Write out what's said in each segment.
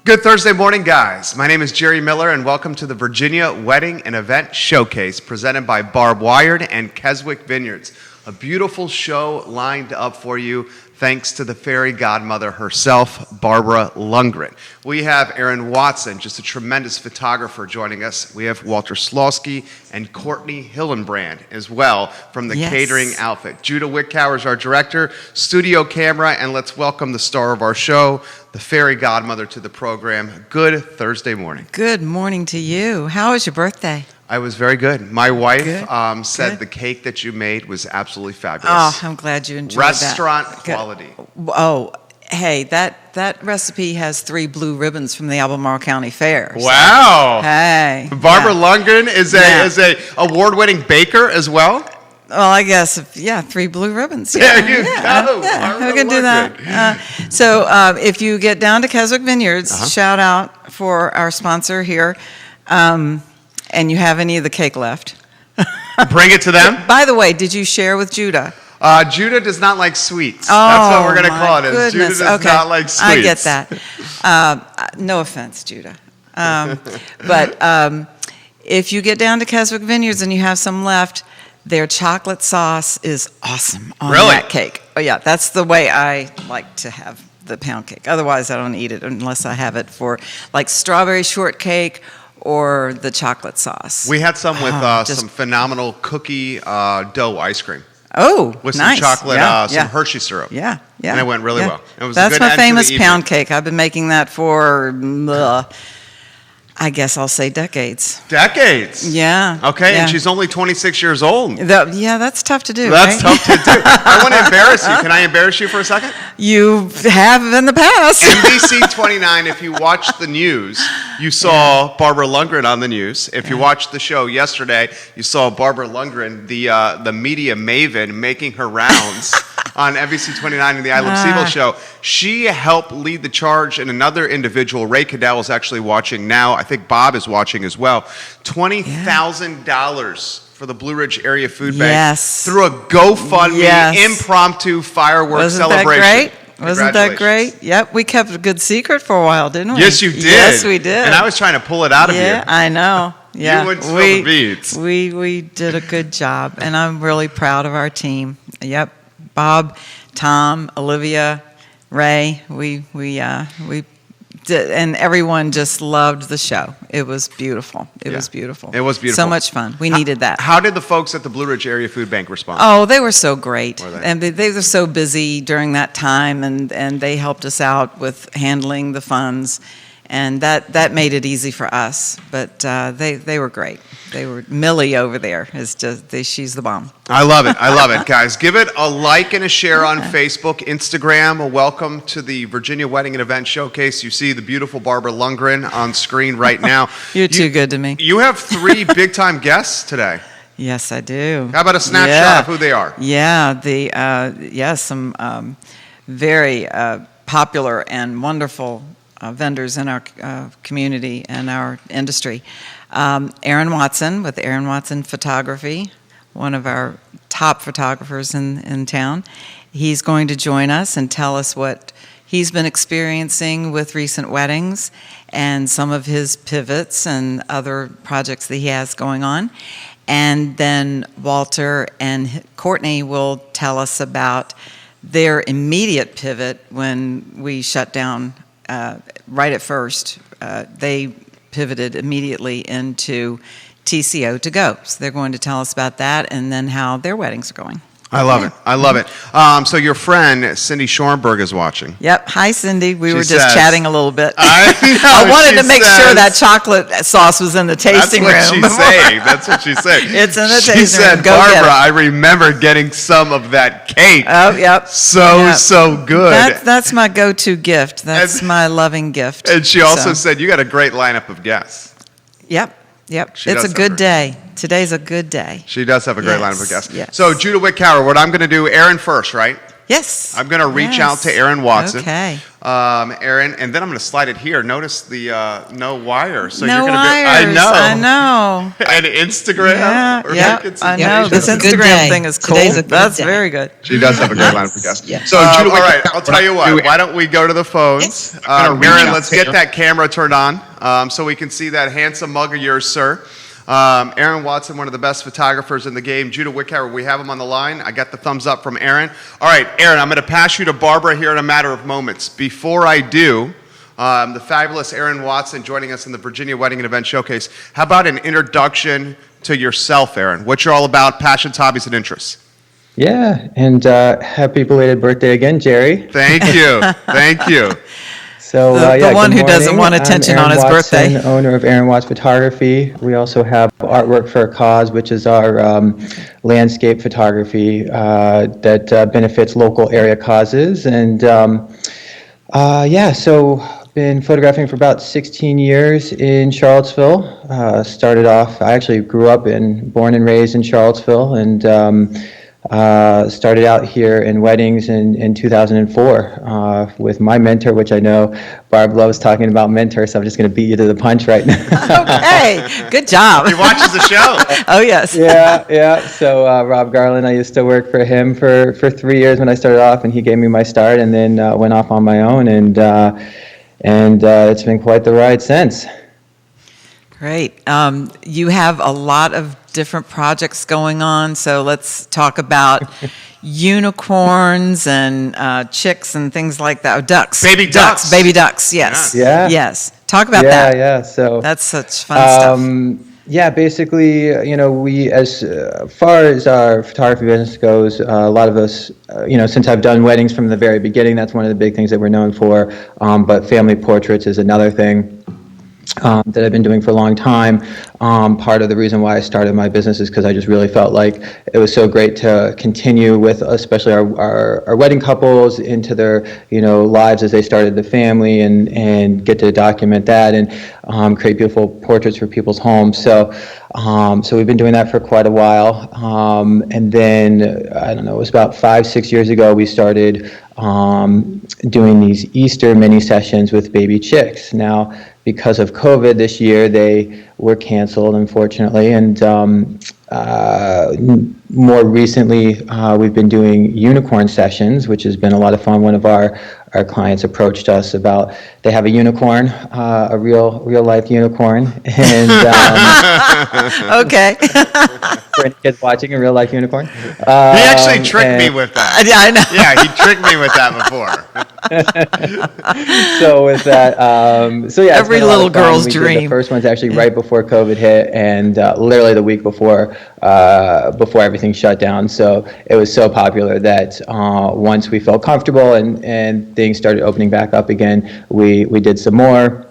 Good Thursday morning, guys. My name is Jerry Miller, and welcome to the Virginia Wedding and Event Showcase presented by Barb and Keswick Vineyards. A beautiful show lined up for you thanks to the fairy godmother herself, Barbara Lundgren. We have Aaron Watson, just a tremendous photographer, joining us. We have Walter Slawski and Courtney Hildebrand as well from the catering outfit. Judah Wickower is our director, studio camera, and let's welcome the star of our show, the fairy godmother to the program. Good Thursday morning. Good morning to you. How was your birthday? I was very good. My wife said the cake that you made was absolutely fabulous. Oh, I'm glad you enjoyed Restaurant that. quality. Oh, hey, that recipe has 3 blue ribbons from the Albemarle County Fair. Wow. So, hey. Barbara Lundgren is a award-winning baker as well. Well, I guess, 3 blue ribbons. There you go. Yeah, we can do that. So if you get down to Keswick Vineyards, shout out for our sponsor here, and you have any of the cake left. Bring it to them. By the way, did you share with Judah? Judah does not like sweets. Oh, that's what we're going to call it. Goodness. Judah does not like sweets. I get that. No offense, Judah. But if you get down to Keswick Vineyards and you have some left, their chocolate sauce is awesome on that cake. Oh, yeah, that's the way I like to have the pound cake. Otherwise, I don't eat it unless I have it for like strawberry shortcake or the chocolate sauce. We had some with some phenomenal cookie dough ice cream. Oh, with nice. some chocolate, some Hershey syrup. Yeah. And it went really well. It was That's a good my famous pound evening. cake. I've been making that for, I guess I'll say decades. Decades? Yeah. Okay, yeah. and she's only 26 years old. That's tough to do, That's right? tough to do. I want to embarrass you. Can I embarrass you for a second? You have in the past. NBC 29, if you watched the news, you saw Barbara Lundgren on the news. If you watched the show yesterday, you saw Barbara Lundgren, the media maven, making her rounds on NBC 29 in the I Love CVille show. She helped lead the charge, and another individual, Ray Cadell, is actually watching now. I think Bob is watching as well. $20,000 for the Blue Ridge Area Food Bank through a GoFundMe impromptu fireworks celebration. That great? Wasn't that great? Yep, we kept a good secret for a while, didn't we? Yes, you did. Yes, we did. And I was trying to pull it out of you. Yeah, I know. Yeah, You wouldn't spill the beans. We did a good job, and I'm really proud of our team. Yep, Bob, Tom, Olivia, Ray. We did, and everyone just loved the show. It was beautiful. It was beautiful. It was beautiful. So much fun. We needed that. How did the folks at the Blue Ridge Area Food Bank respond? Oh, they were so great. Were they? And they were so busy during that time, and they helped us out with handling the funds, and that made it easy for us. But they were great. They were Millie over there is just she's the bomb. I love it. I love it, guys. Give it a like and a share on Facebook, Instagram. Welcome to the Virginia Wedding and Event Showcase. You see the beautiful Barbara Lundgren on screen right now. You're too good to me. You have 3 big-time guests today. Yes, I do. How about a snapshot of who they are? Yeah, some very popular and wonderful vendors in our community and our industry. Aaron Watson with Aaron Watson Photography, one of our top photographers in town. He's going to join us and tell us what he's been experiencing with recent weddings and some of his pivots and other projects that he has going on. And then Walter and Courtney will tell us about their immediate pivot when we shut down right at first. They pivoted immediately into TCO to go. So they're going to tell us about that and then how their weddings are going. I love it. I love it. So your friend, Cindy Schornberg, is watching. Yep. Hi, Cindy. We were just says, chatting a little bit. I wanted to make sure that chocolate sauce was in the tasting room. That's what she's saying. That's what she's saying. It's in the tasting She room. said, Go get Barbara, it. I remember getting some of that cake. Oh, yep. So good. That's my go-to gift. That's my loving gift. And she also said, you got a great lineup of guests. Yep. It's a does good have day. Today's a good day. She does have a great lineup of guests. Yes. So Judah Wickower, what I'm going to do, Aaron first, right? Yes. I'm going to reach out to Aaron Watson. Okay. Aaron, and then I'm going to slide it here. Notice the no wire. So No you're going to be. wires. I know. And Instagram. Yeah, I know. This Good Instagram day. thing is cool. Today's a good That's day. very good. She does have a great line for guests. Yeah. So, all right, I'll tell you what. Why don't we go to the phones? Aaron, let's get that camera turned on so we can see that handsome mug of yours, sir. Aaron Watson, one of the best photographers in the game. Judah Wickhauer, we have him on the line. I got the thumbs up from Aaron. All right, Aaron, I'm going to pass you to Barbara here in a matter of moments. Before I do, the fabulous Aaron Watson joining us in the Virginia Wedding and Event Showcase. How about an introduction to yourself, Aaron? What you're all about, passions, hobbies, and interests. Yeah, and happy belated birthday again, Jerry. Thank you. Thank you. So, The one good who doesn't morning. want attention I'm on his Aaron Watson, birthday. Owner of Aaron Watts Photography. We also have Artwork for a Cause, which is our landscape photography that benefits local area causes. And so been photographing for about 16 years in Charlottesville. Started off, I actually born and raised in Charlottesville, and started out here in weddings in 2004 with my mentor, which I know Barb loves talking about mentors, so I'm just going to beat you to the punch right now. Okay, good job. He watches the show. Oh, yes. Yeah. So Rob Garland, I used to work for him for 3 years when I started off, and he gave me my start, and then went off on my own, and it's been quite the ride since. Great. You have a lot of different projects going on, so let's talk about unicorns and chicks and things like that. Oh, ducks. Baby ducks. Baby ducks, yes. Yeah. Yes. Talk about that. Yeah. So That's such fun stuff. Yeah, basically, we, as far as our photography business goes, a lot of us, since I've done weddings from the very beginning, that's one of the big things that we're known for. But family portraits is another thing that I've been doing for a long time. Part of the reason why I started my business is because I just really felt like it was so great to continue with, especially our wedding couples, into their lives as they started the family, and get to document that and create beautiful portraits for people's homes. So we've been doing that for quite a while. And then I don't know, it was about 5-6 years ago we started doing these Easter mini sessions with baby chicks. Now, because of COVID this year, they were canceled, unfortunately, and more recently, we've been doing unicorn sessions, which has been a lot of fun. One of our clients approached us about, they have a unicorn, a real life unicorn, and Okay. for any kids watching, a real life unicorn. He actually tricked me with that. Yeah, I know. Yeah, he tricked me with that before. So with that, so yeah, it's Every been a lot of little fun. girl's We did dream. the first one's actually right before COVID hit, and literally the week before everything shut down. So it was so popular that once we felt comfortable and things started opening back up again, we did some more.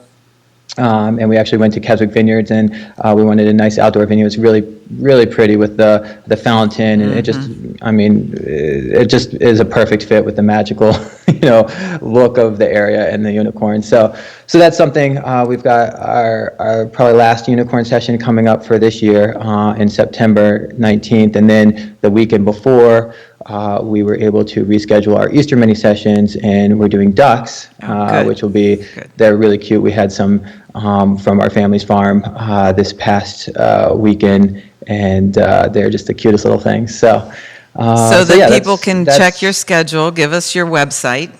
And we actually went to Keswick Vineyards, and we wanted a nice outdoor venue. It's really pretty with the fountain, and it just is a perfect fit with the magical, look of the area and the unicorn. So that's something. We've got our probably last unicorn session coming up for this year in September 19th, and then the weekend before, we were able to reschedule our Easter mini sessions, and we're doing ducks, which will be, they're really cute. We had some from our family's farm this past weekend, and they're just the cutest little things. So People can check your schedule. Give us your website.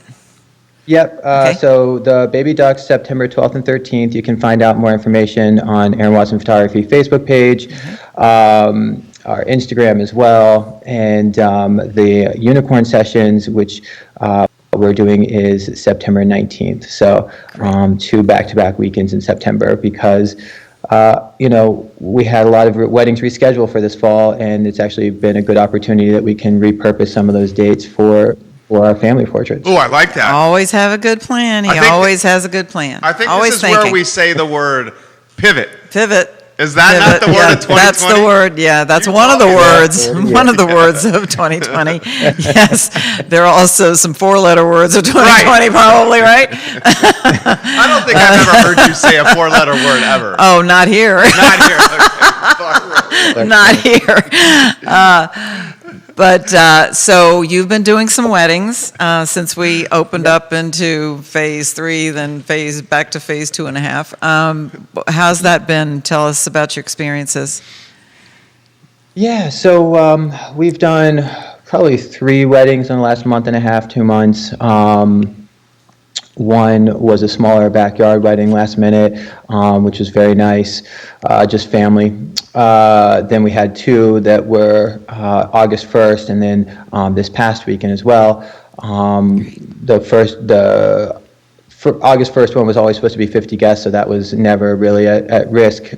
Yep. So the Baby Ducks, September 12th and 13th. You can find out more information on Aaron Watson Photography Facebook page, our Instagram as well, and the unicorn sessions, which we're doing, is September 19th. So 2 back-to-back weekends in September, because we had a lot of weddings rescheduled for this fall, and it's actually been a good opportunity that we can repurpose some of those dates for our family portraits. Oh, I like that. Always have a good plan. He always has a good plan. I think always this is where we say the word pivot. Pivot. Is that not the word of 2020? That's the word. Yeah, that's one of the words. One of the words of 2020. Yes, there are also some 4-letter words of 2020, probably, right? I don't think I've ever heard you say a 4-letter word ever. Oh, not here. Not here. Okay. Not here. But so you've been doing some weddings since we opened up into phase 3, then back to phase 2.5. How's that been? Tell us about your experiences. Yeah, so we've done probably 3 weddings in the last month and a half, 2 months. One was a smaller backyard wedding last minute, which was very nice, just family. Then we had 2 that were August 1st, and then this past weekend as well. For August 1st one was always supposed to be 50 guests, so that was never really at risk.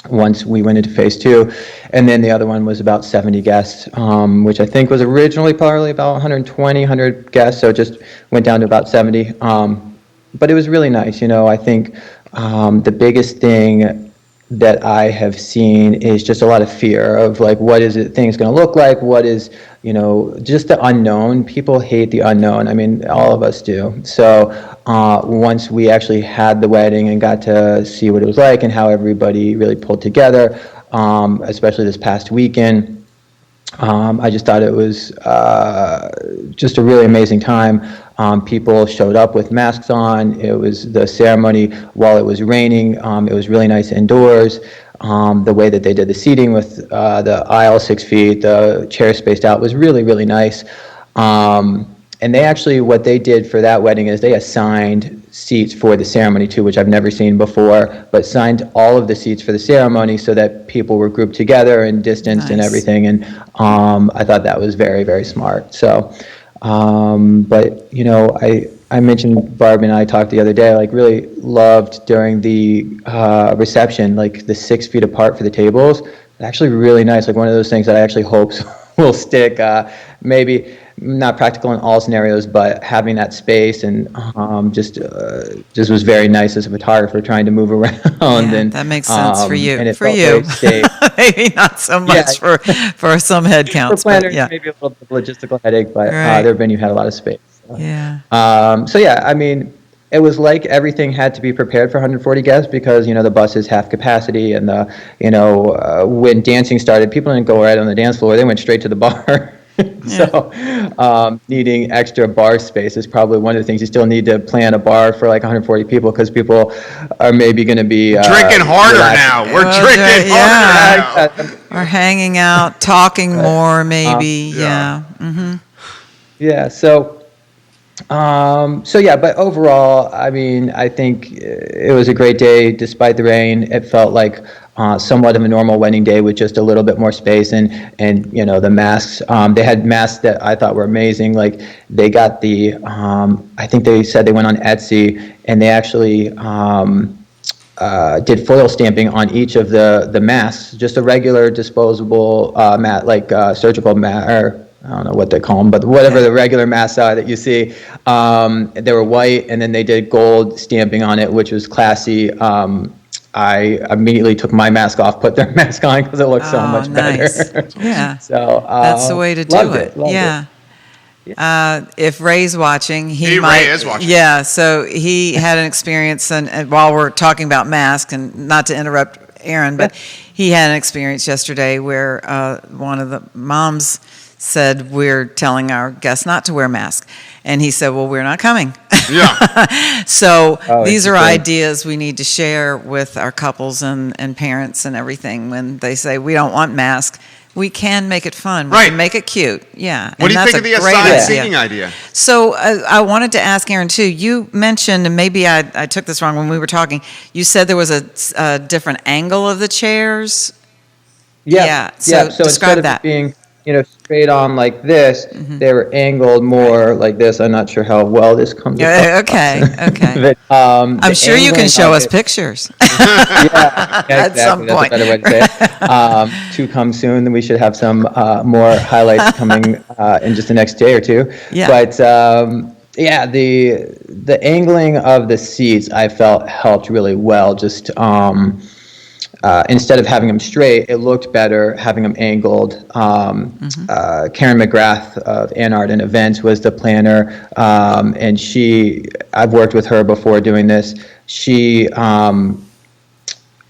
Once we went into phase 2, and then the other one was about 70 guests, which I think was originally probably about 100 guests, so it just went down to about 70. But it was really nice. I think the biggest thing that I have seen is just a lot of fear of like, what is it things going to look like? What is, just the unknown. People hate the unknown. I mean, all of us do. So once we actually had the wedding and got to see what it was like and how everybody really pulled together, especially this past weekend, I just thought it was just a really amazing time. People showed up with masks on. It was the ceremony while it was raining. It was really nice indoors. The way that they did the seating with the aisle 6 feet, the chairs spaced out was really, really nice. And they actually, what they did for that wedding is they assigned seats for the ceremony too, which I've never seen before, but signed all of the seats for the ceremony so that people were grouped together and distanced and everything. And I thought that was very, very smart. So, but I mentioned Barb and I talked the other day, like really loved during the reception, like the 6 feet apart for the tables. Actually really nice, like one of those things that I actually hope will stick. Maybe not practical in all scenarios, but having that space and just was very nice as a photographer trying to move around. Yeah, and that makes sense for you. And it for felt you, very safe. maybe not so much for some head counts. For planners, but yeah. maybe a little bit of logistical headache, but Right. their venue had a lot of space. So. Yeah. So yeah, I mean, it was like everything had to be prepared for 140 guests because the bus is half capacity, and when dancing started, people didn't go right on the dance floor; they went straight to the bar. So needing extra bar space is probably one of the things. You still need to plan a bar for like 140 people because people are maybe going to be drinking harder now. We're drinking harder now. Or hanging out, talking more, maybe. Yeah. Mm-hmm. Yeah. So yeah, but overall, I mean, I think it was a great day despite the rain. It felt like somewhat of a normal wedding day with just a little bit more space and the masks. They had masks that I thought were amazing. Like they got the I think they said they went on Etsy and they actually did foil stamping on each of the masks, just a regular disposable mat, like surgical mat, or I don't know what they call them, but whatever the regular masks are that you see, they were white, and then they did gold stamping on it, which was classy. I immediately took my mask off, put their mask on because it looked so much better. Yeah, so that's the way to do it. Yeah. If Ray's watching, Ray is watching. Yeah, so he had an experience, and while we're talking about masks, and not to interrupt Aaron, but he had an experience yesterday where one of the moms said, we're telling our guests not to wear masks. And he said, well, we're not coming. Yeah. So these are ideas we need to share with our couples and parents and everything. When they say we don't want masks, we can make it fun. We can make it cute. Yeah. What do you think of the assigned seating idea? So I wanted to ask Aaron, too. You mentioned, and maybe I took this wrong when we were talking, you said there was a different angle of the chairs. Yeah. So So describe instead of that. being straight on like this, they were angled more like this. I'm not sure how well this comes across. Okay. But, I'm sure you can show us pictures. Yeah, At some exactly. point. That's a better way to say it. To come soon, then we should have some more highlights coming in just the next day or two. Yeah. But the angling of the seats I felt helped really well. Just instead of having them straight, it looked better having them angled. Karen McGrath of Ann Art and Events was the planner, and I've worked with her before doing this. She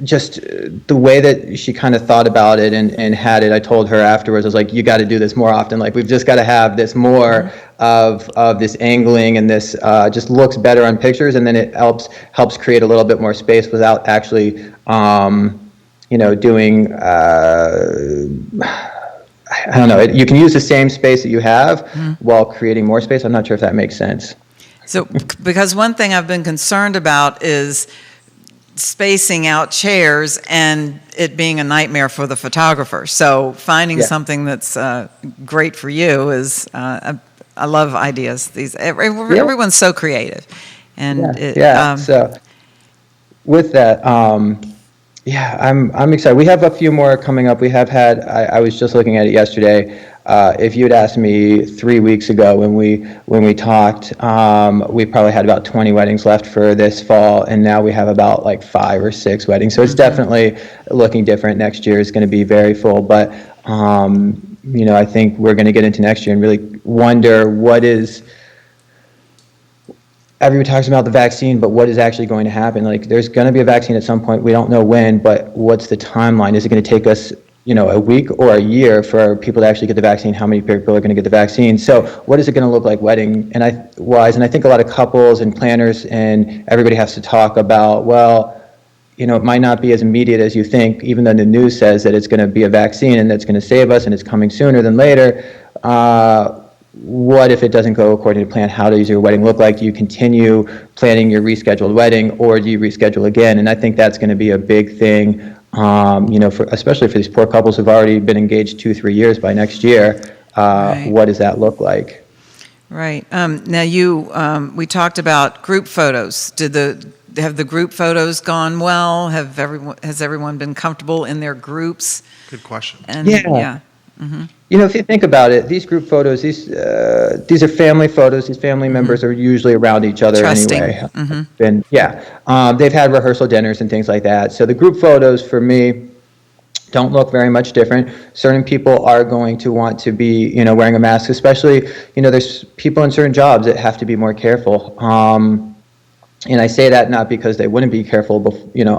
just the way that she kind of thought about it and had it, I told her afterwards, I was like, you got to do this more often. Like, we've just got to have this more of this angling, and this just looks better on pictures, and then it helps create a little bit more space without actually, doing, I don't know, you can use the same space that you have while creating more space. I'm not sure if that makes sense. So, because one thing I've been concerned about is spacing out chairs and it being a nightmare for the photographer. So finding something that's great for you is, I love ideas. Everyone's so creative. And so with that, I'm excited. We have a few more coming up. We have had, I was just looking at it yesterday. If you had asked me 3 weeks ago when we talked, we probably had about 20 weddings left for this fall, and now we have about like 5 or 6 weddings. So it's definitely looking different. Next year is going to be very full, but I think we're going to get into next year and really wonder what is. Everyone talks about the vaccine, but what is actually going to happen? Like, there's going to be a vaccine at some point. We don't know when, but what's the timeline? Is it going to take us, a week or a year for people to actually get the vaccine? How many people are going to get the vaccine? So what is it going to look like wedding and I think a lot of couples and planners and everybody has to talk about, well, it might not be as immediate as you think, even though the news says that it's going to be a vaccine and that's going to save us and it's coming sooner than later. What if it doesn't go according to plan? How does your wedding look like? Do you continue planning your rescheduled wedding, or do you reschedule again? And I think that's going to be a big thing, especially for these poor couples who've already been engaged 2-3 years by next year. Right. What does that look like? Right. Now we talked about group photos. Have the group photos gone well? Has everyone been comfortable in their groups? Good question. And, yeah. Mm-hmm. If you think about it, these group photos, these are family photos. These family members are usually around each other anyway. They've had rehearsal dinners and things like that. So the group photos for me don't look very much different. Certain people are going to want to be, wearing a mask, especially, there's people in certain jobs that have to be more careful. And I say that not because they wouldn't be careful,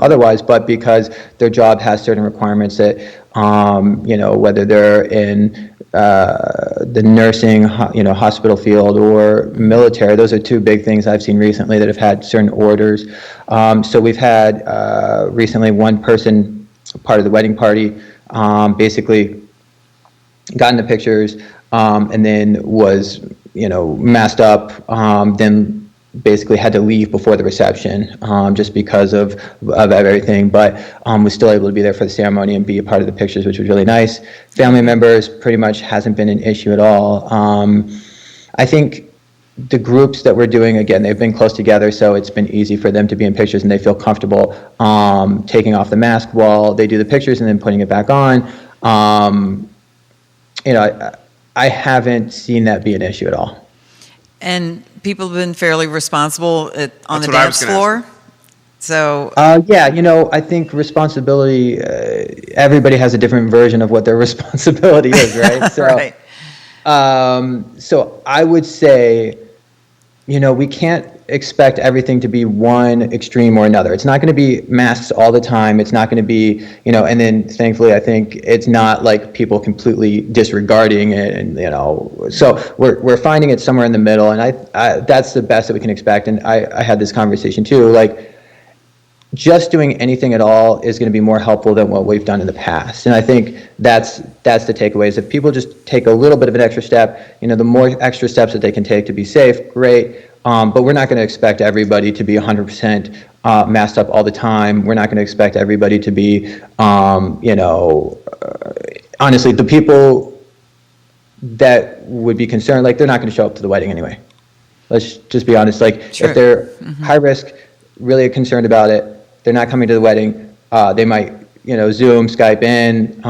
otherwise, but because their job has certain requirements that, whether they're in the nursing, hospital field or military. Those are two big things I've seen recently that have had certain orders. So we've had recently one person, part of the wedding party, basically got in the pictures and then was, masked up, then basically had to leave before the reception just because of everything, but was still able to be there for the ceremony and be a part of the pictures, which was really nice. Family members pretty much hasn't been an issue at all. I think the groups that we're doing, again, they've been close together, so it's been easy for them to be in pictures and they feel comfortable taking off the mask while they do the pictures and then putting it back on. I haven't seen that be an issue at all. And people have been fairly responsible on the dance floor. So I think responsibility. Everybody has a different version of what their responsibility is, right? So, right. So I would say, we can't expect everything to be one extreme or another. It's not going to be masks all the time. It's not going to be, and then thankfully I think it's not like people completely disregarding it, and so we're finding it somewhere in the middle, and I that's the best that we can expect. And I had this conversation too, like, just doing anything at all is going to be more helpful than what we've done in the past. And I think that's the takeaway, is if people just take a little bit of an extra step, the more extra steps that they can take to be safe, great. But we're not going to expect everybody to be 100% masked up all the time. We're not going to expect everybody to be, honestly, the people that would be concerned, like, they're not going to show up to the wedding anyway. Let's just be honest. Like, sure. If they're high risk, really concerned about it, they're not coming to the wedding. They might, Zoom, Skype in,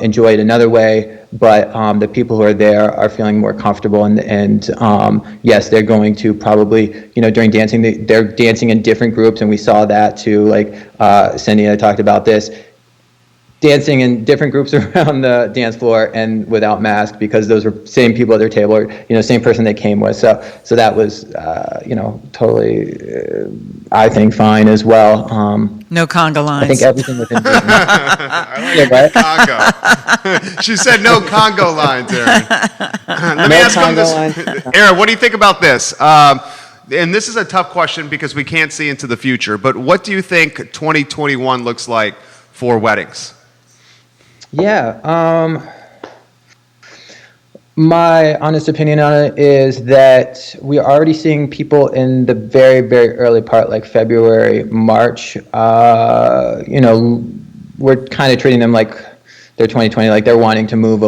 enjoy it another way. But the people who are there are feeling more comfortable, and yes, they're going to probably, during dancing, they're dancing in different groups, and we saw that too. Like Cindy and I talked about this. dancing in different groups around the dance floor and without masks, because those were same people at their table, or same person they came with. So that was totally, I think, fine as well. No conga lines. I think everything within reason. I like Congo. She said no Congo lines, Aaron. Let me ask him this. Aaron, what do you think about this? And this is a tough question because we can't see into the future, but what do you think 2021 looks like for weddings? Yeah, my honest opinion on it is that we are already seeing people in the very, very early part, like February, March. We're kind of treating them like they're 2020, like they're wanting to move,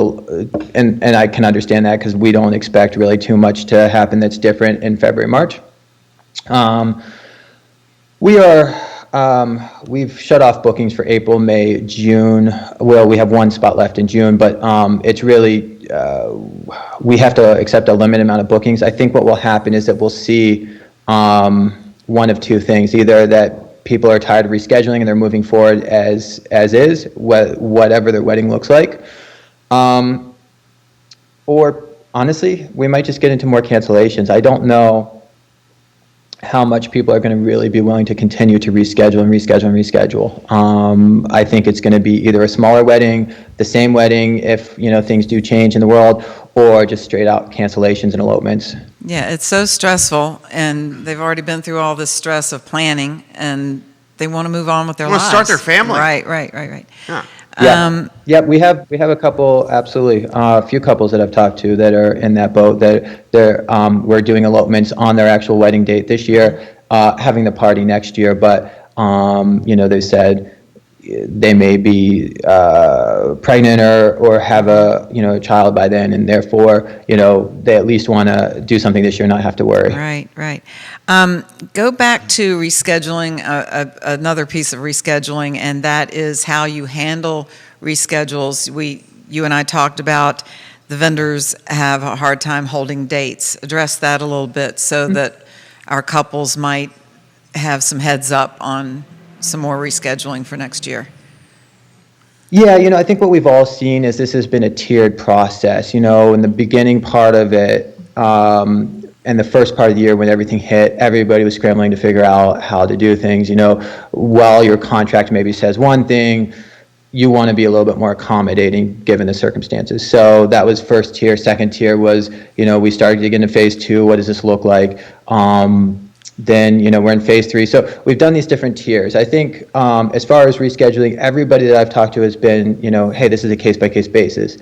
and I can understand that because we don't expect really too much to happen that's different in February, March. We've shut off bookings for April, May, June. Well, we have one spot left in June, but it's really, we have to accept a limited amount of bookings. I think what will happen is that we'll see one of two things: either that people are tired of rescheduling and they're moving forward as is, whatever their wedding looks like, or honestly, we might just get into more cancellations. I don't know how much people are going to really be willing to continue to reschedule. I think it's going to be either a smaller wedding, the same wedding if things do change in the world, or just straight out cancellations and elopements. Yeah, it's so stressful, and they've already been through all this stress of planning, and they want to move on with their lives. Start their family. Right. Yeah. Yeah, we have a couple, absolutely, a few couples that I've talked to that are in that boat, that we're doing elopements on their actual wedding date this year, having the party next year, but they said they may be pregnant or have a child by then, and therefore they at least want to do something this year, not have to worry. Right. Go back to rescheduling, another piece of rescheduling, and that is how you handle reschedules. You and I talked about the vendors have a hard time holding dates. Address that a little bit so that our couples might have some heads up on some more rescheduling for next year. Yeah, I think what we've all seen is this has been a tiered process. In the beginning part of it, and the first part of the year when everything hit, everybody was scrambling to figure out how to do things. While your contract maybe says one thing, you want to be a little bit more accommodating given the circumstances. So that was first tier. Second tier was, we started to get into phase 2. What does this look like? Then, we're in phase 3. So we've done these different tiers. I think as far as rescheduling, everybody that I've talked to has been, hey, this is a case-by-case basis.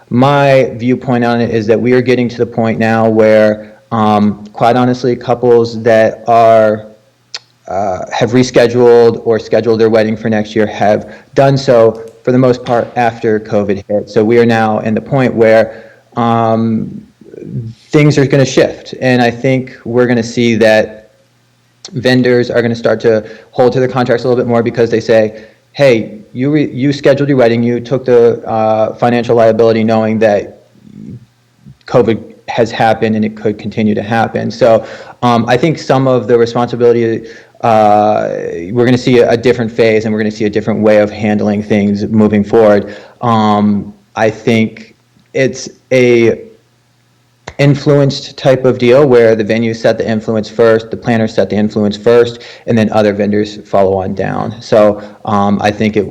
My viewpoint on it is that we are getting to the point now where, quite honestly, couples that are have rescheduled or scheduled their wedding for next year have done so for the most part after COVID hit. So we are now in the point where things are going to shift, and I think we're going to see that vendors are going to start to hold to their contracts a little bit more, because they say, hey, you scheduled your wedding, you took the financial liability knowing that COVID has happened and it could continue to happen. So I think some of the responsibility, we're going to see a different phase, and we're going to see a different way of handling things moving forward. I think it's a influenced type of deal where the venue set the influence first, the planner set the influence first, and then other vendors follow on down. So I think it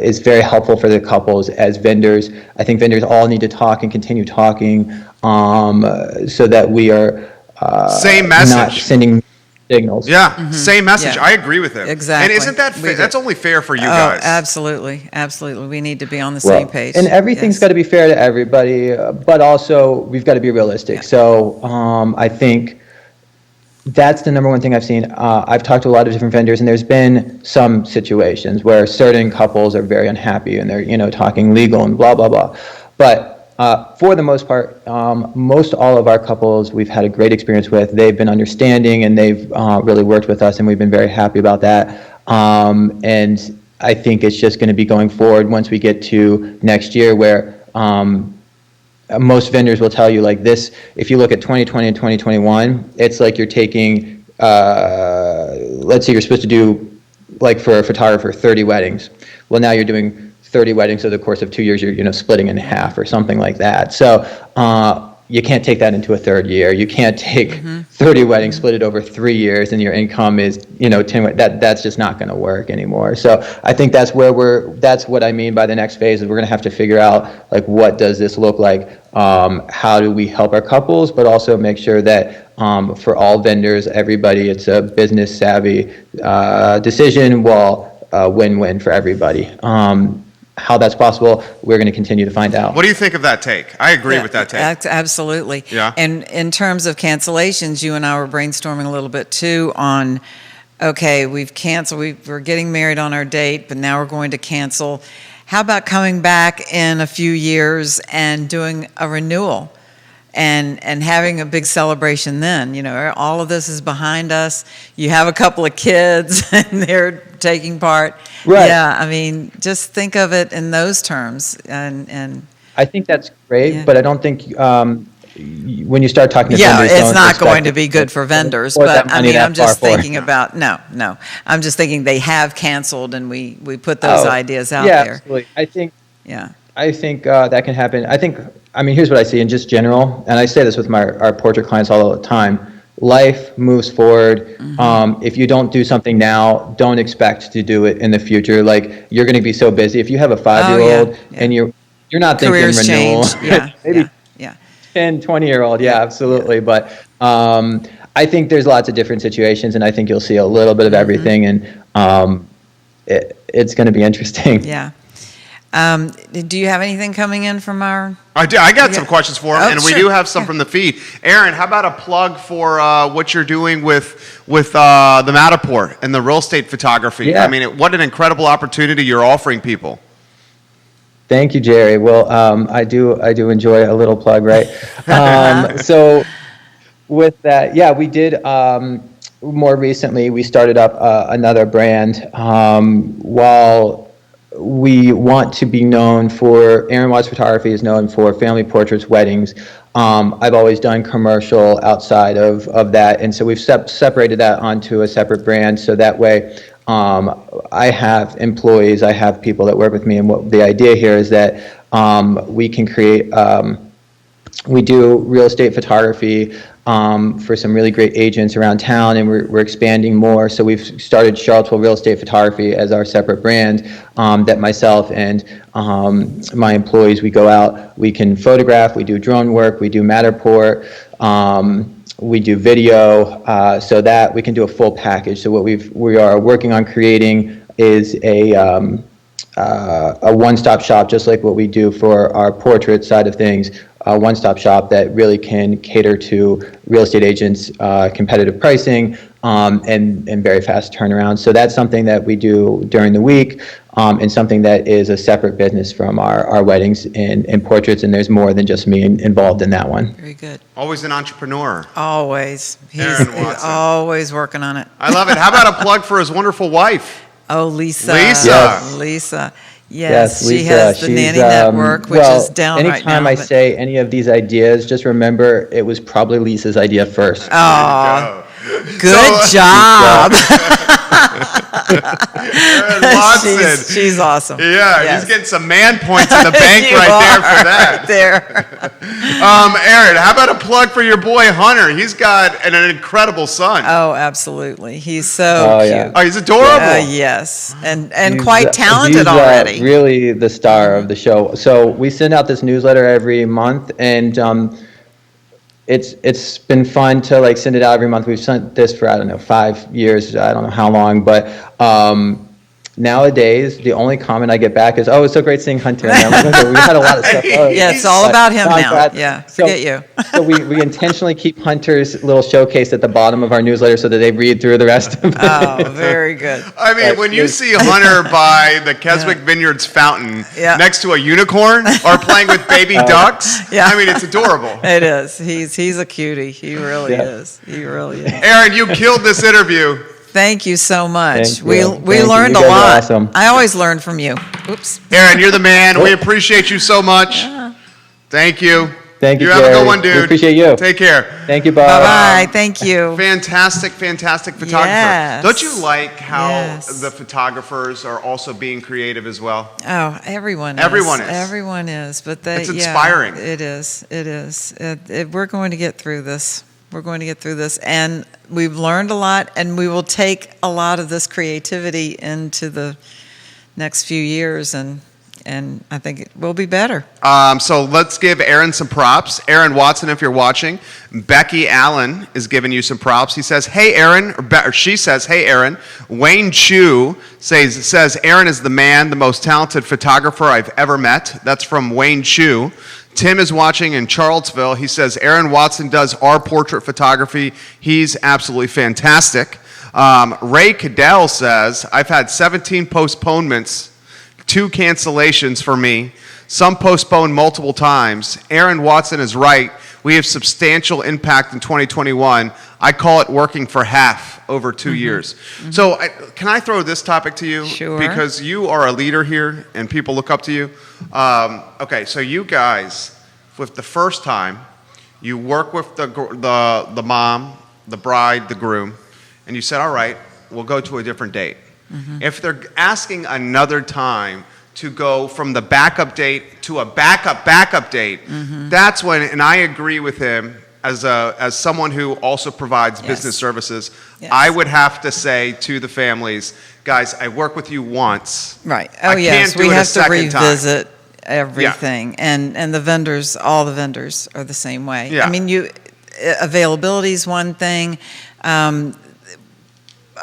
is very helpful for the couples as vendors. I think vendors all need to talk and continue talking so that we are same message. Not sending signals. Yeah, same message. Yeah. I agree with him. Exactly. And isn't that that's only fair for you guys? Absolutely. We need to be on the same page. And everything's got to be fair to everybody, but also we've got to be realistic. Yeah. So I think that's the number one thing I've seen. I've talked to a lot of different vendors, and there's been some situations where certain couples are very unhappy, and they're talking legal and blah blah blah. But for the most part, most all of our couples we've had a great experience with. They've been understanding, and they've really worked with us, and we've been very happy about that. And I think it's just going to be going forward once we get to next year, where most vendors will tell you like this. If you look at 2020 and 2021, it's like you're taking, let's say you're supposed to do, like for a photographer, 30 weddings. Well, now you're doing 30 weddings over the course of 2 years, you're splitting in half or something like that. So you can't take that into a third year. You can't take 30 weddings, split it over 3 years, and your income is 10. That's just not going to work anymore. So I think that's what I mean by the next phase is we're going to have to figure out like what does this look like. How do we help our couples, but also make sure that for all vendors, everybody, it's a business savvy decision, win-win for everybody. How that's possible, we're going to continue to find out. What do you think of that take? I agree with that take. Absolutely. Yeah. And in terms of cancellations, you and I were brainstorming a little bit too on, okay, we've canceled, we're getting married on our date, but now we're going to cancel. How about coming back in a few years and doing a renewal and having a big celebration then? All of this is behind us. You have a couple of kids and they're taking part. Right. Yeah, I mean, just think of it in those terms. And I think that's great, Yeah. but I don't think when you start talking to yeah, vendors, it's don't not expect going to be good for vendors. pour that But I money mean, that I'm just far forward. thinking about no. I'm just thinking they have canceled, and we put those ideas out yeah, there. Absolutely. Yeah. I think that can happen. Here's what I see in just general, and I say this with our portrait clients all the time. Life moves forward. If you don't do something now, don't expect to do it in the future. Like, you're going to be so busy. If you have a 5-year-old and you're not Careers thinking renewal, change. Yeah. maybe Yeah. 10, 20-year-old, yeah, absolutely. But I think there's lots of different situations, and I think you'll see a little bit of everything, and it's going to be interesting. Yeah. Do you have anything coming in from our? I do. I got some questions for him, Oh, and we sure. do have some from the feed. Aaron, how about a plug for what you're doing with the Matterport and the real estate photography? Yeah. I mean, what an incredible opportunity you're offering people. Thank you, Jerry. Well, I do enjoy a little plug, right? So with that, yeah, we did more recently. We started up another brand. While we want to be known for, Aaron Watts Photography is known for family portraits, weddings. I've always done commercial outside of that, and so we've separated that onto a separate brand. So that way, I have employees, I have people that work with me, and what the idea here is that we can create. We do real estate photography for some really great agents around town, and we're expanding more. So we've started Charlottesville Real Estate Photography as our separate brand that myself and my employees, we go out, we can photograph, we do drone work, we do Matterport, we do video, so that we can do a full package. So what we are working on creating is a one-stop shop, just like what we do for our portrait side of things, a one-stop shop that really can cater to real estate agents, competitive pricing, and very fast turnaround. So that's something that we do during the week, and something that is a separate business from our weddings and portraits, and there's more than just me involved in that one. Very good. Always an entrepreneur. Always. Aaron He's Watson. always working on it. I love it. How about a plug for his wonderful wife? Oh, Lisa. Lisa. Yes. Lisa. Yes, She Lisa, has the she's, Nanny Network, which is down right now. anytime I but- say any of these ideas, just remember it was probably Lisa's idea first. Oh, Go. good So- job. Aaron Watson. She's awesome. Yeah, Yes. he's getting some man points in the bank You right there for are that. Right there. Aaron, how about a plug for your boy Hunter? He's got an incredible son. Oh, absolutely. He's so Oh, cute. yeah. Oh, he's adorable. Yes, and He's, quite talented he's, already. really the star of the show. So we send out this newsletter every month, and it's been fun to like send it out every month. We've sent this for 5 years. I don't know how long, but nowadays the only comment I get back is, "Oh, it's so great seeing Hunter." And I'm like, okay, we had a lot of stuff. Oh, Yeah, it's all but about him I'm now. glad- Yeah, so- forget you. So we intentionally keep Hunter's little showcase at the bottom of our newsletter so that they read through the rest of it. Oh, very good. I mean, when you see Hunter by the Keswick Vineyards fountain Yeah. next to a unicorn or playing with baby ducks, Yeah. I mean, it's adorable. It is. He's a cutie. He really Yeah. is. He really is. Aaron, you killed this interview. Thank you so much. Thank We you. we Thank you. learned You a guys are lot. awesome. I always learn from you. Oops. Aaron, you're the man. We appreciate you so much. Thank you. Thank you, You have a Jerry. good one, dude. We appreciate you. Take care. Thank you, Bob. Bye-bye. Thank you. Fantastic photographer. Yes. Don't you like how Yes. the photographers are also being creative as well? Oh, everyone is. Everyone is. But It's inspiring. It is. We're going to get through this. And we've learned a lot, and we will take a lot of this creativity into the next few years, and I think it will be better. So let's give Aaron some props. Aaron Watson, if you're watching. Becky Allen is giving you some props. He says, hey, Aaron, or she says, hey, Aaron. Wayne Chu says, Aaron is the man, the most talented photographer I've ever met. That's from Wayne Chu. Tim is watching in Charlottesville. He says, Aaron Watson does our portrait photography. He's absolutely fantastic. Ray Cadell says, I've had 17 postponements, 2 cancellations for me. Some postponed multiple times. Aaron Watson is right. We have substantial impact in 2021. I call it working for half over 2 years. So can I throw this topic to you? Sure. Because you are a leader here and people look up to you. Okay, so you guys, with the first time, you work with the mom, the bride, the groom, and you said, all right, we'll go to a different date. If they're asking another time to go from the backup date to a backup date, that's when, and I agree with him as someone who also provides business services, I would have to say to the families, guys, I work with you once. Right. I can't do we it a have to second time. revisit everything, and the vendors, all the vendors are the same way. Yeah. I mean, availability is one thing.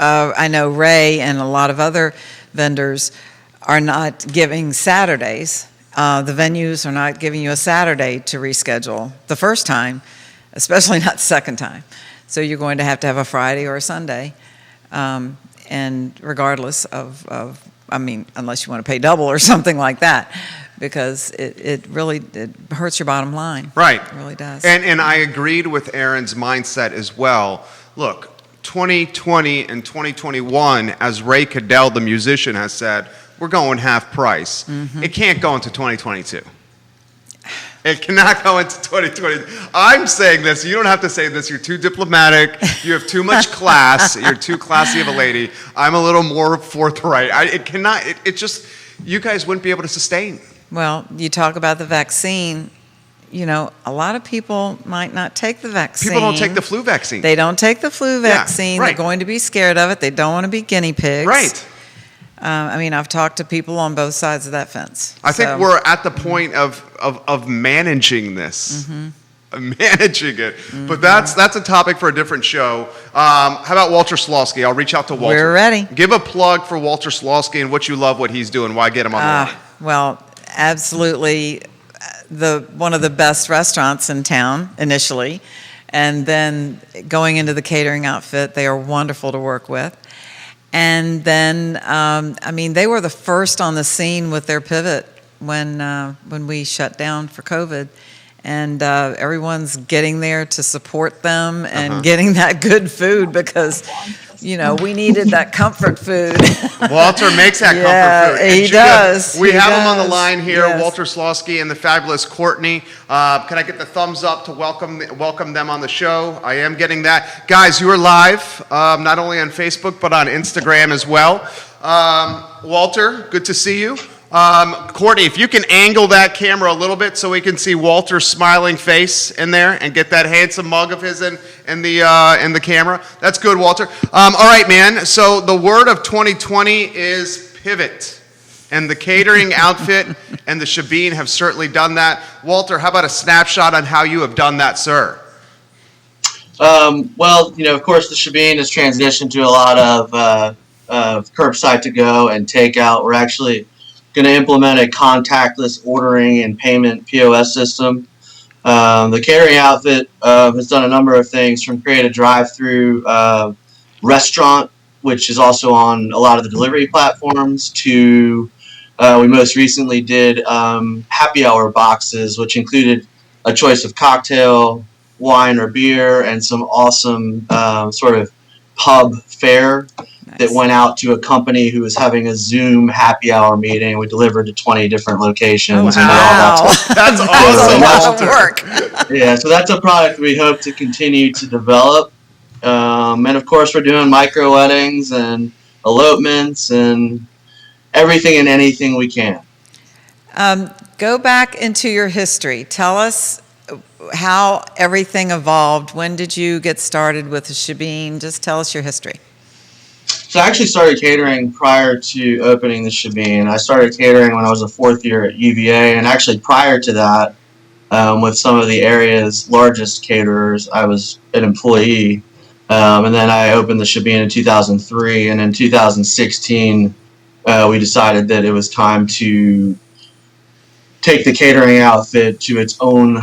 I know Ray and a lot of other vendors are not giving Saturdays. The venues are not giving you a Saturday to reschedule the first time, especially not the second time. So you're going to have a Friday or a Sunday, and regardless of, unless you want to pay double or something like that, because it really hurts your bottom line. Right. It really does. And I agreed with Aaron's mindset as well. Look, 2020 and 2021, as Ray Cadell, the musician, has said, we're going half price. It can't go into 2022. It cannot go into 2020. I'm saying this. You don't have to say this. You're too diplomatic. You have too much class. You're too classy of a lady. I'm a little more forthright. It just, you guys wouldn't be able to sustain. Well, you talk about the vaccine. A lot of people might not take the vaccine. People don't take the flu vaccine. They don't take the flu vaccine. Right. They're going to be scared of it. They don't want to be guinea pigs. Right. I've talked to people on both sides of that fence. I think we're at the point of managing this. Managing it. But that's a topic for a different show. How about Walter Slawski? I'll reach out to Walter. We're ready. Give a plug for Walter Slawski and what you love what he's doing. Why get him on the line? Well, absolutely. One of the best restaurants in town initially, and then going into the catering outfit, they are wonderful to work with. And then, they were the first on the scene with their pivot when we shut down for COVID, and everyone's getting there to support them and getting that good food because, we needed that comfort food. Walter makes that comfort food. And He does. We have him on the line here, yes. Walter Slawski and the fabulous Courtney. Can I get the thumbs up to welcome them on the show? I am getting that. Guys, you are live, not only on Facebook, but on Instagram as well. Walter, good to see you. Courtney, if you can angle that camera a little bit so we can see Walter's smiling face in there and get that handsome mug of his in the camera. That's good, Walter. All right, man. So the word of 2020 is pivot. And the catering outfit and the Shebeen have certainly done that. Walter, how about a snapshot on how you have done that, sir? Well, of course, the Shebeen has transitioned to a lot of curbside to go and takeout. We're actually going to implement a contactless ordering and payment POS system. The catering outfit has done a number of things, from create a drive-through restaurant, which is also on a lot of the delivery platforms, to we most recently did happy hour boxes, which included a choice of cocktail, wine or beer, and some awesome sort of pub fare. that went out to a company who was having a Zoom happy hour meeting. We delivered to 20 different locations. Oh, and wow. That's awesome, That's a lot Walter. of work. Yeah, so that's a product we hope to continue to develop. And of course, we're doing micro weddings and elopements and everything and anything we can. Go back into your history. Tell us how everything evolved. When did you get started with Shebeen? Just tell us your history. So I actually started catering prior to opening the Shebeen. I started catering when I was a fourth year at UVA, and actually prior to that, with some of the area's largest caterers, I was an employee. And then I opened the Shebeen in 2003, and in 2016, we decided that it was time to take the catering outfit to its own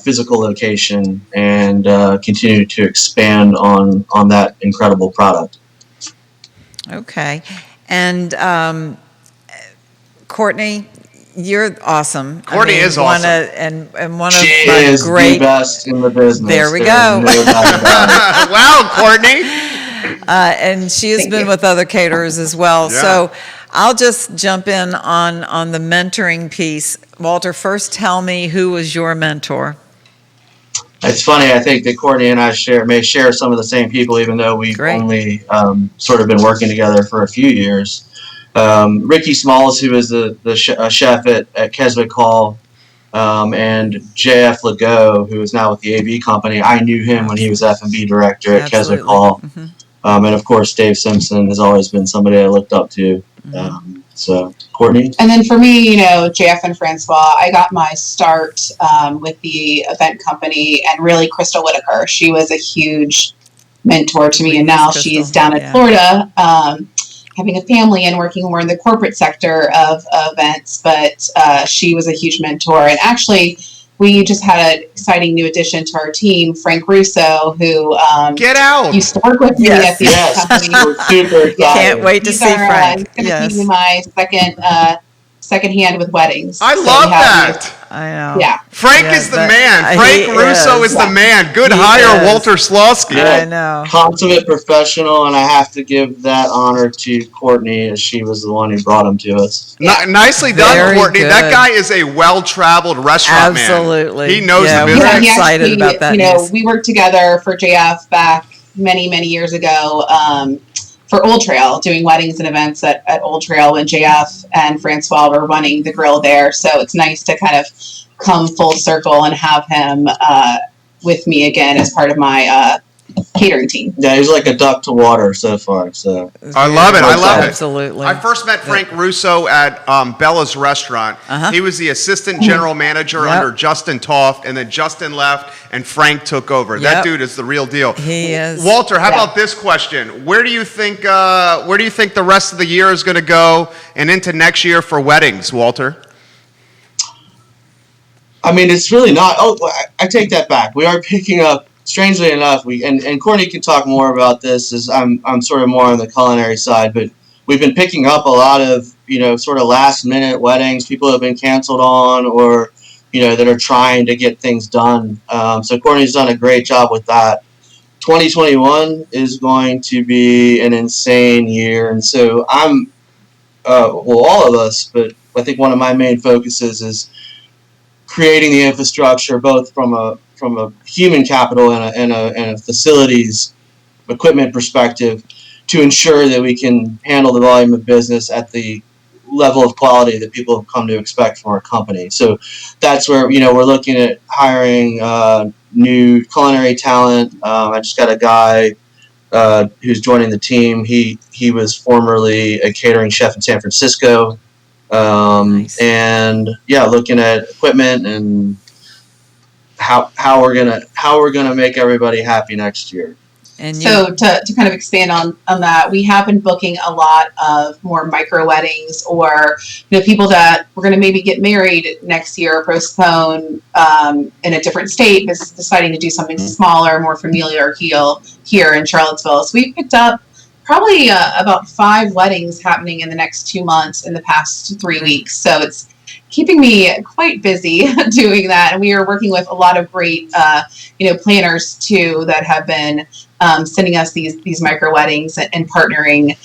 physical location and continue to expand on that incredible product. Okay. And Courtney, you're awesome. Courtney is awesome. And one of She my is great. the best in the business. There we There's go. no doubt about it. Wow, Courtney. And she has been with other caterers as well. Yeah. So I'll just jump in on the mentoring piece. Walter, first tell me who was your mentor. It's funny. I think that Courtney and I may share some of the same people, even though we've Great. only sort of been working together for a few years. Ricky Smalls, who is the chef at Keswick Hall, and JF Legault, who is now with the AB company. I knew him when he was F&B director at Keswick Absolutely. Hall. Mhm. And of course, Dave Simpson has always been somebody I looked up to. So, Courtney? And then for me, you know, JF and Francois, I got my start with the event company, and really Crystal Whitaker. She was a huge mentor to me, and now Crystal, she's down in yeah. Florida, having a family and working more in the corporate sector of events. But she was a huge mentor, and actually, we just had an exciting new addition to our team, Frank Russo, who Get out. used to work with me Yes. at the Yes, company. we're super excited. Can't wait to He's see our, Frank. He's going to Yes. be my second hand with weddings. I So love we have- that. I know. Yeah. Frank Yeah, is the but man. Frank he Russo is the Yeah. man. Good He hire, is. Walter Slawski. Yeah. I know. Consummate professional, and I have to give that honor to Courtney, as she was the one who brought him to us. Nicely done, Very Courtney. That good. guy is a well-traveled restaurant man. Absolutely. He knows Yeah, the we business. were he excited actually, about that You know, news. we worked together for JF back many, many years ago for Old Trail, doing weddings and events at Old Trail when JF and Francois were running the grill there. So it's nice to kind of come full circle and have him with me again as part of my catering team. Yeah, he's like a duck to water so far. So I love it. I love it. Absolutely. I first met Frank Russo at Bella's restaurant. Uh-huh. He was the assistant general manager Yep. under Justin Toft, and then Justin left, and Frank took over. That Yep. dude is the real deal. He is. Walter, how Yeah. about this question? Where do you think the rest of the year is going to go, and into next year for weddings, Walter? I mean, it's really not. Oh, I take that back. We are picking up. Strangely enough, and Courtney can talk more about this, as I'm sort of more on the culinary side, but we've been picking up a lot of, you know, sort of last minute weddings people have been canceled on, or, you know, that are trying to get things done. So Courtney's done a great job with that. 2021 is going to be an insane year, and so I'm, all of us, but I think one of my main focuses is creating the infrastructure, both from a human capital and a facilities equipment perspective, to ensure that we can handle the volume of business at the level of quality that people have come to expect from our company. So that's where, you know, we're looking at hiring new culinary talent. I just got a guy who's joining the team. He was formerly a catering chef in San Francisco. Nice. And yeah, looking at equipment and how we're gonna make everybody happy next year. And you, So to kind of expand on that, we have been booking a lot of more micro weddings, or, you know, people that we're going to maybe get married next year or postpone in a different state, deciding to do something smaller, more familiar here in Charlottesville. So we picked up probably about 5 weddings happening in the next 2 months in the past 3 weeks. So it's keeping me quite busy doing that. And we are working with a lot of great, planners too, that have been sending us these micro weddings and partnering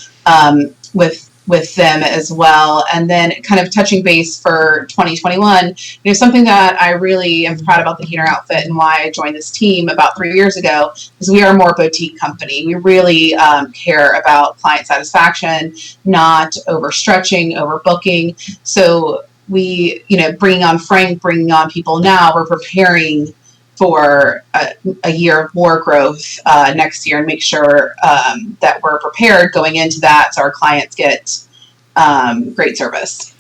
with them as well. And then kind of touching base for 2021, something that I really am proud about the Keener outfit and why I joined this team about 3 years ago is we are a more boutique company. We really care about client satisfaction, not overstretching, overbooking. So we, bringing on Frank, bringing on people now, we're preparing for a year of more growth next year and make sure that we're prepared going into that so our clients get great service.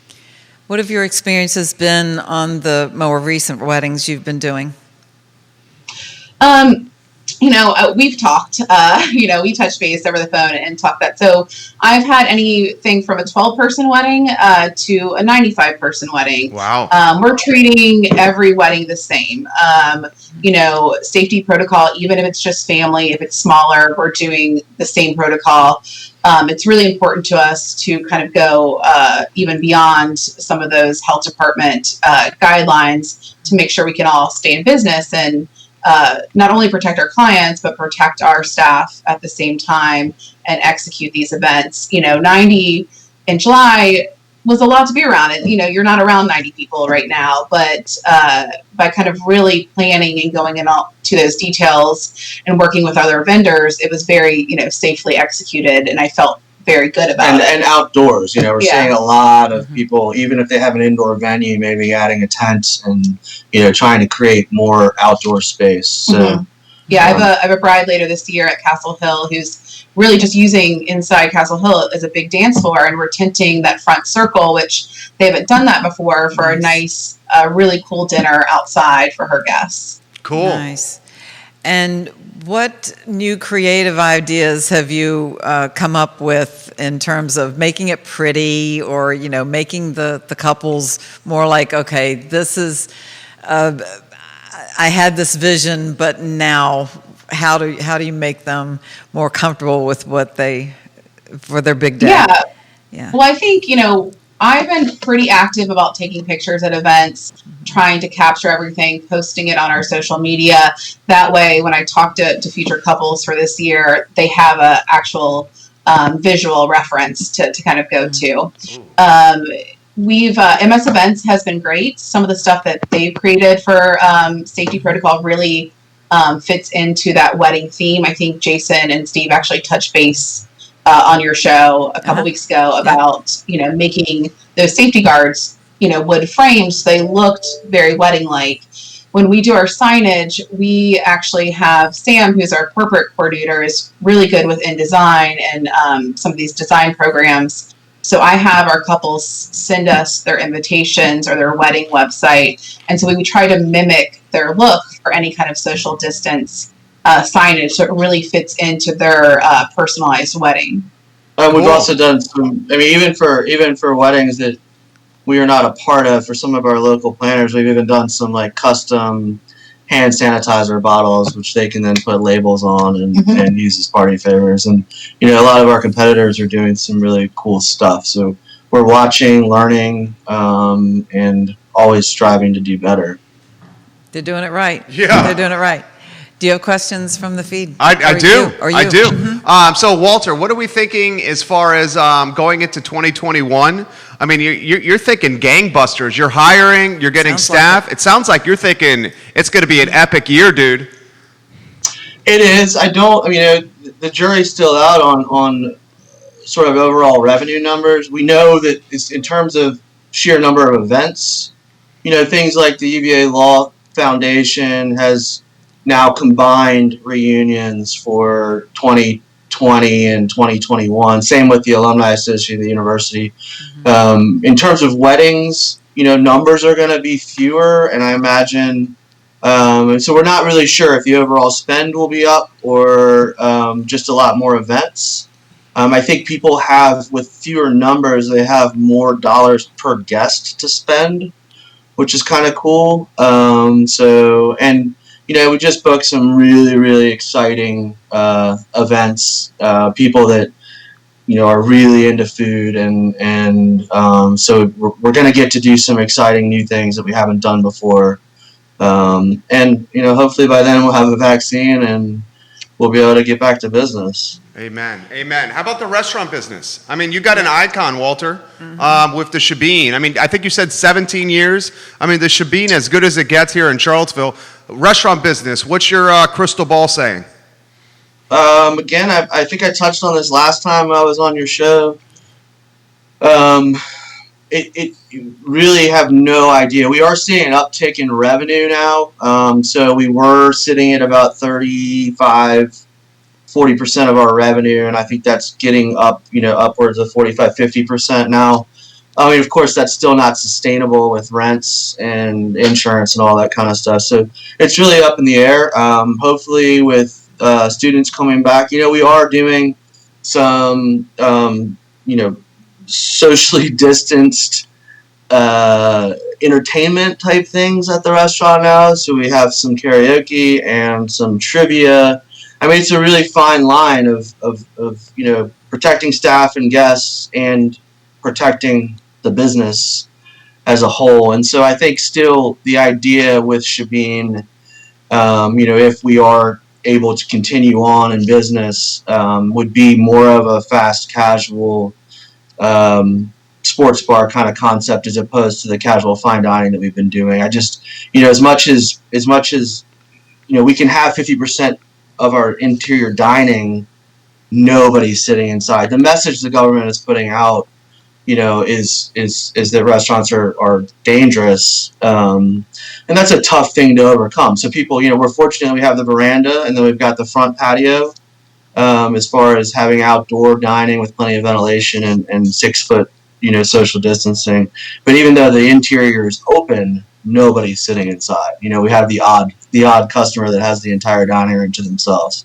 What have your experiences been on the more recent weddings you've been doing? We've talked, we touched base over the phone and talked that. So I've had anything from a 12-person wedding to a 95-person wedding. Wow. We're treating every wedding the same. Safety protocol, even if it's just family, if it's smaller, we're doing the same protocol. It's really important to us to kind of go even beyond some of those health department guidelines to make sure we can all stay in business and not only protect our clients, but protect our staff at the same time and execute these events. 90 in July was a lot to be around. And, you're not around 90 people right now, but by kind of really planning and going into those details and working with other vendors, it was very, safely executed. And I felt very good about it. And outdoors, we're seeing a lot of people, even if they have an indoor venue, maybe adding a tent and, trying to create more outdoor space. So, I have a bride later this year at Castle Hill who's really just using inside Castle Hill as a big dance floor, and we're tinting that front circle, which they haven't done that before, for a nice, really cool dinner outside for her guests. Cool. Nice. And what new creative ideas have you come up with in terms of making it pretty, or making the couples more like, okay, this is I had this vision, but now how do you make them more comfortable with what for their big day? Yeah. Well, I think I've been pretty active about taking pictures at events, trying to capture everything, posting it on our social media. That way, when I talk to future couples for this year, they have a actual visual reference to kind of go to. MS Events has been great. Some of the stuff that they've created for safety protocol really fits into that wedding theme. I think Jason and Steve actually touched base on your show a couple weeks ago about, making those safety guards, wood framed, so they looked very wedding-like. When we do our signage, we actually have Sam, who's our corporate coordinator, is really good with InDesign and some of these design programs. So I have our couples send us their invitations or their wedding website. And so we would try to mimic their look for any kind of social distance signage, so it really fits into their personalized wedding. We've also done some, even for weddings that we are not a part of, for some of our local planners, we've even done some like custom hand sanitizer bottles, which they can then put labels on and use as party favors. And, a lot of our competitors are doing some really cool stuff. So we're watching, learning, and always striving to do better. They're doing it right. Yeah. They're doing it right. Do you have questions from the feed? I do. I do. Mm-hmm. So, Walter, what are we thinking as far as going into 2021? You're thinking gangbusters. You're hiring. You're getting staff. It sounds like you're thinking it's going to be an epic year, dude. It is. The jury's still out on sort of overall revenue numbers. We know that it's in terms of sheer number of events. Things like the UVA Law Foundation has now combined reunions for 2020 and 2021. Same with the Alumni Association of the university. In terms of weddings, numbers are going to be fewer, and I imagine, so we're not really sure if the overall spend will be up or just a lot more events. I think people have, with fewer numbers, they have more dollars per guest to spend, which is kind of cool. We just booked some really, really exciting events. People that are really into food, and so we're going to get to do some exciting new things that we haven't done before. Hopefully by then we'll have a vaccine and we'll be able to get back to business. Amen. Amen. How about the restaurant business? I mean, you got an icon, Walter, with the Shebeen. I mean, I think you said 17 years. I mean, the Shebeen, as good as it gets here in Charlottesville. Restaurant business, what's your crystal ball saying? Again, I think I touched on this last time I was on your show. You really have no idea. We are seeing an uptick in revenue now. So we were sitting at about 35-40% of our revenue, and I think that's getting up, upwards of 45-50% now. I mean, of course, that's still not sustainable with rents and insurance and all that kind of stuff. So it's really up in the air. Hopefully, with students coming back, we are doing some, socially distanced entertainment type things at the restaurant now. So we have some karaoke and some trivia. I mean, it's a really fine line of protecting staff and guests and protecting the business as a whole. And so I think still the idea with Shebeen, if we are able to continue on in business, would be more of a fast casual sports bar kind of concept as opposed to the casual fine dining that we've been doing. I just, as much as we can have 50% of our interior dining, nobody's sitting inside. The message the government is putting out, is that restaurants are dangerous, and that's a tough thing to overcome. So people, we're fortunate we have the veranda, and then we've got the front patio. As far as having outdoor dining with plenty of ventilation and 6 foot, social distancing. But even though the interior is open, nobody's sitting inside. We have the odd customer that has the entire dining room to themselves.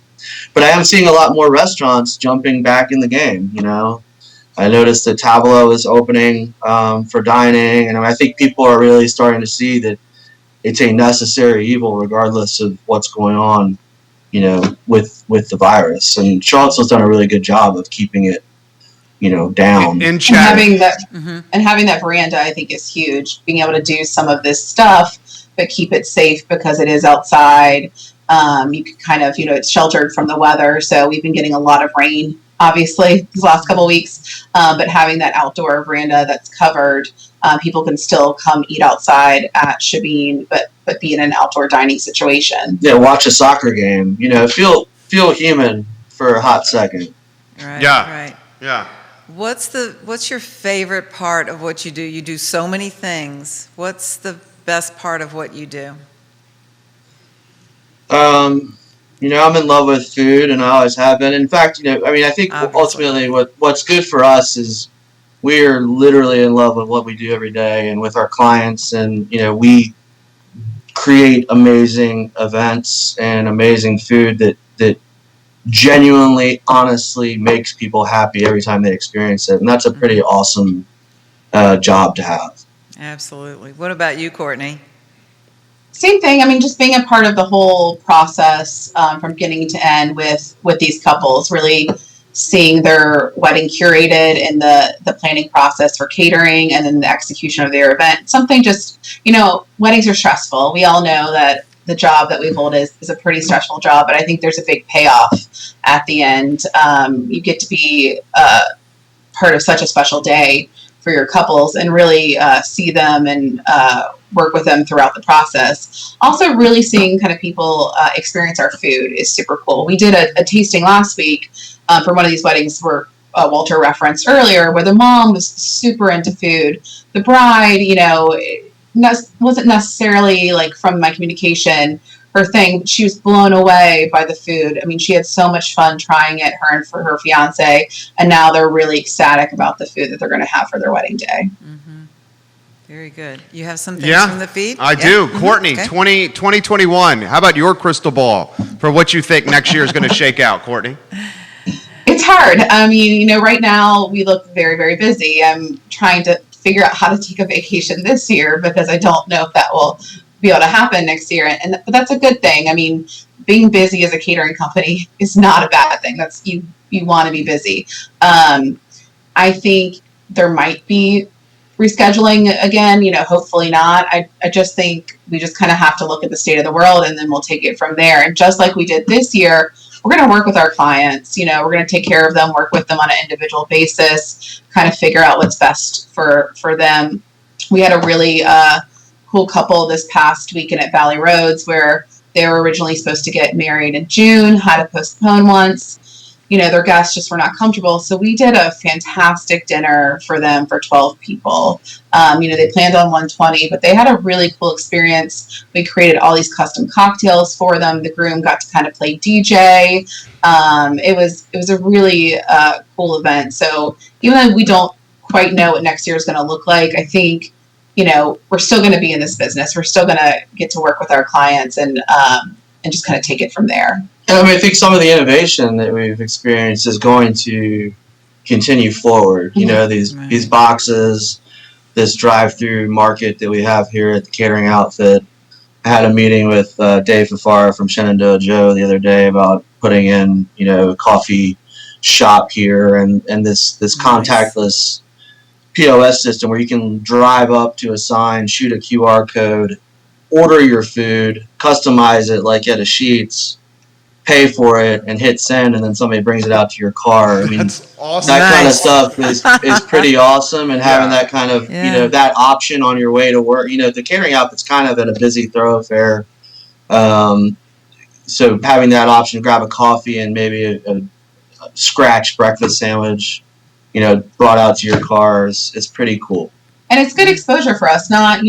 But I am seeing a lot more restaurants jumping back in the game. I noticed that Tavola is opening for dining, and I think people are really starting to see that it's a necessary evil regardless of what's going on, with the virus. And Charlottesville's done a really good job of keeping it, down. In And chat. having that veranda, I think, is huge. Being able to do some of this stuff, but keep it safe because it is outside. You can kind of, it's sheltered from the weather. So we've been getting a lot of rain, obviously, these last couple of weeks. But having that outdoor veranda that's covered, people can still come eat outside at Shebeen, but be in an outdoor dining situation. Yeah, watch a soccer game. Feel human for a hot second. Right. Yeah. Right. Yeah. What's your favorite part of what you do? You do so many things. What's the best part of what you do? I'm in love with food, and I always have been. In fact, I think Obviously. ultimately what's good for us is we're literally in love with what we do every day and with our clients, and we create amazing events and amazing food that genuinely, honestly makes people happy every time they experience it, and that's a pretty awesome job to have. Absolutely. What about you, Courtney? Same thing. I mean, just being a part of the whole process from beginning to end with these couples, really seeing their wedding curated in the planning process for catering and then the execution of their event. Something just, weddings are stressful. We all know that the job that we hold is a pretty stressful job, but I think there's a big payoff at the end. You get to be part of such a special day for your couples and really see them and work with them throughout the process. Also, really seeing kind of people experience our food is super cool. We did a tasting last week for one of these weddings where Walter referenced earlier, where the mom was super into food. The bride, wasn't necessarily like from my communication her thing, but she was blown away by the food. I mean, she had so much fun trying it, her and for her fiance, and now they're really ecstatic about the food that they're going to have for their wedding day. Mm-hmm. Very good. You have some things from the feed? I do. Courtney, Okay. 2021. How about your crystal ball for what you think next year is going to shake out, Courtney? It's hard. I mean, right now we look very, very busy. I'm trying to figure out how to take a vacation this year because I don't know if that will be able to happen next year. But that's a good thing. I mean, being busy as a catering company is not a bad thing. That's you want to be busy. I think there might be rescheduling again, hopefully not. I just think we just kind of have to look at the state of the world and then we'll take it from there. And just like we did this year, we're going to work with our clients. We're going to take care of them, work with them on an individual basis, kind of figure out what's best for them. We had a really cool couple this past weekend at Valley Roads where they were originally supposed to get married in June, had to postpone once. Their guests just were not comfortable. So we did a fantastic dinner for them for 12 people. They planned on 120, but they had a really cool experience. We created all these custom cocktails for them. The groom got to kind of play DJ. It was a really cool event. So even though we don't quite know what next year is going to look like, I think, we're still going to be in this business. We're still going to get to work with our clients and just kind of take it from there. I think some of the innovation that we've experienced is going to continue forward. These boxes, this drive-through market that we have here at the Catering Outfit. I had a meeting with Dave Fafara from Shenandoah Joe the other day about putting in, a coffee shop here and this contactless POS system where you can drive up to a sign, shoot a QR code, order your food, customize it like at a Sheetz, pay for it, and hit send, and then somebody brings it out to your car. That's awesome. That kind of stuff is pretty awesome, and having that kind of, that option on your way to work. The Catering Outfit's kind of in a busy thoroughfare. So having that option, grab a coffee and maybe a scratch breakfast sandwich, brought out to your car is pretty cool. And it's good exposure for us. Not,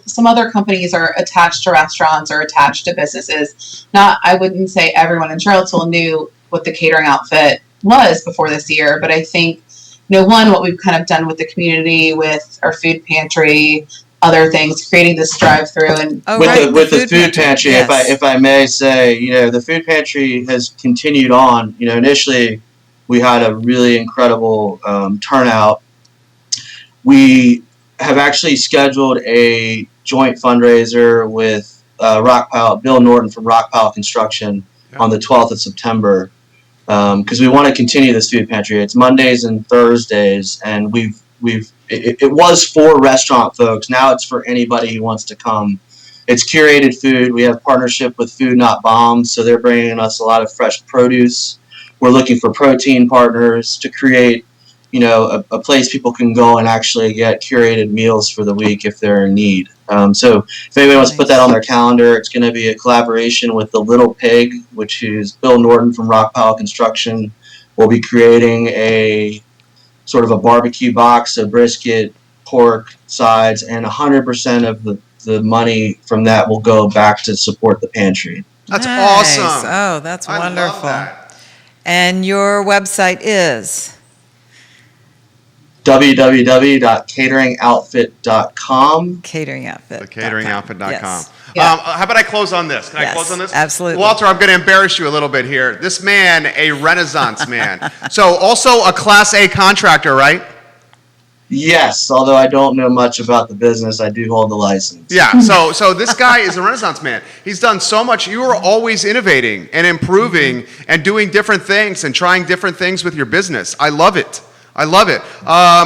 some other companies are attached to restaurants or attached to businesses. I wouldn't say everyone in Charlottesville knew what the Catering Outfit was before this year, but I think, one, what we've kind of done with the community, with our food pantry, other things, creating this drive-through and with the food pantry. Yes. If I may say, the food pantry has continued on. Initially we had a really incredible turnout. We have actually scheduled a joint fundraiser with Bill Norton from Rockpile Construction on the 12th of September because we want to continue this food pantry. It's Mondays and Thursdays, and it was for restaurant folks. Now it's for anybody who wants to come. It's curated food. We have partnership with Food Not Bombs, so they're bringing us a lot of fresh produce. We're looking for protein partners to create a place people can go and actually get curated meals for the week if they're in need. So if anybody wants to put that on their calendar, it's going to be a collaboration with The Little Pig, which is Bill Norton from Rockpile Construction. We'll be creating a sort of a barbecue box of brisket, pork, sides, and 100% of the money from that will go back to support the pantry. That's awesome. Oh, that's wonderful. Love that. And your website is? www.cateringoutfit.com. Catering Outfit. Cateringoutfit.com. Yes. How about I close on this? Can I close on this? Absolutely. Walter, I'm going to embarrass you a little bit here. This man, a Renaissance man. So also a Class A contractor, right? Yes, although I don't know much about the business, I do hold the license. Yeah, so this guy is a Renaissance man. He's done so much. You are always innovating and improving and doing different things and trying different things with your business. I love it.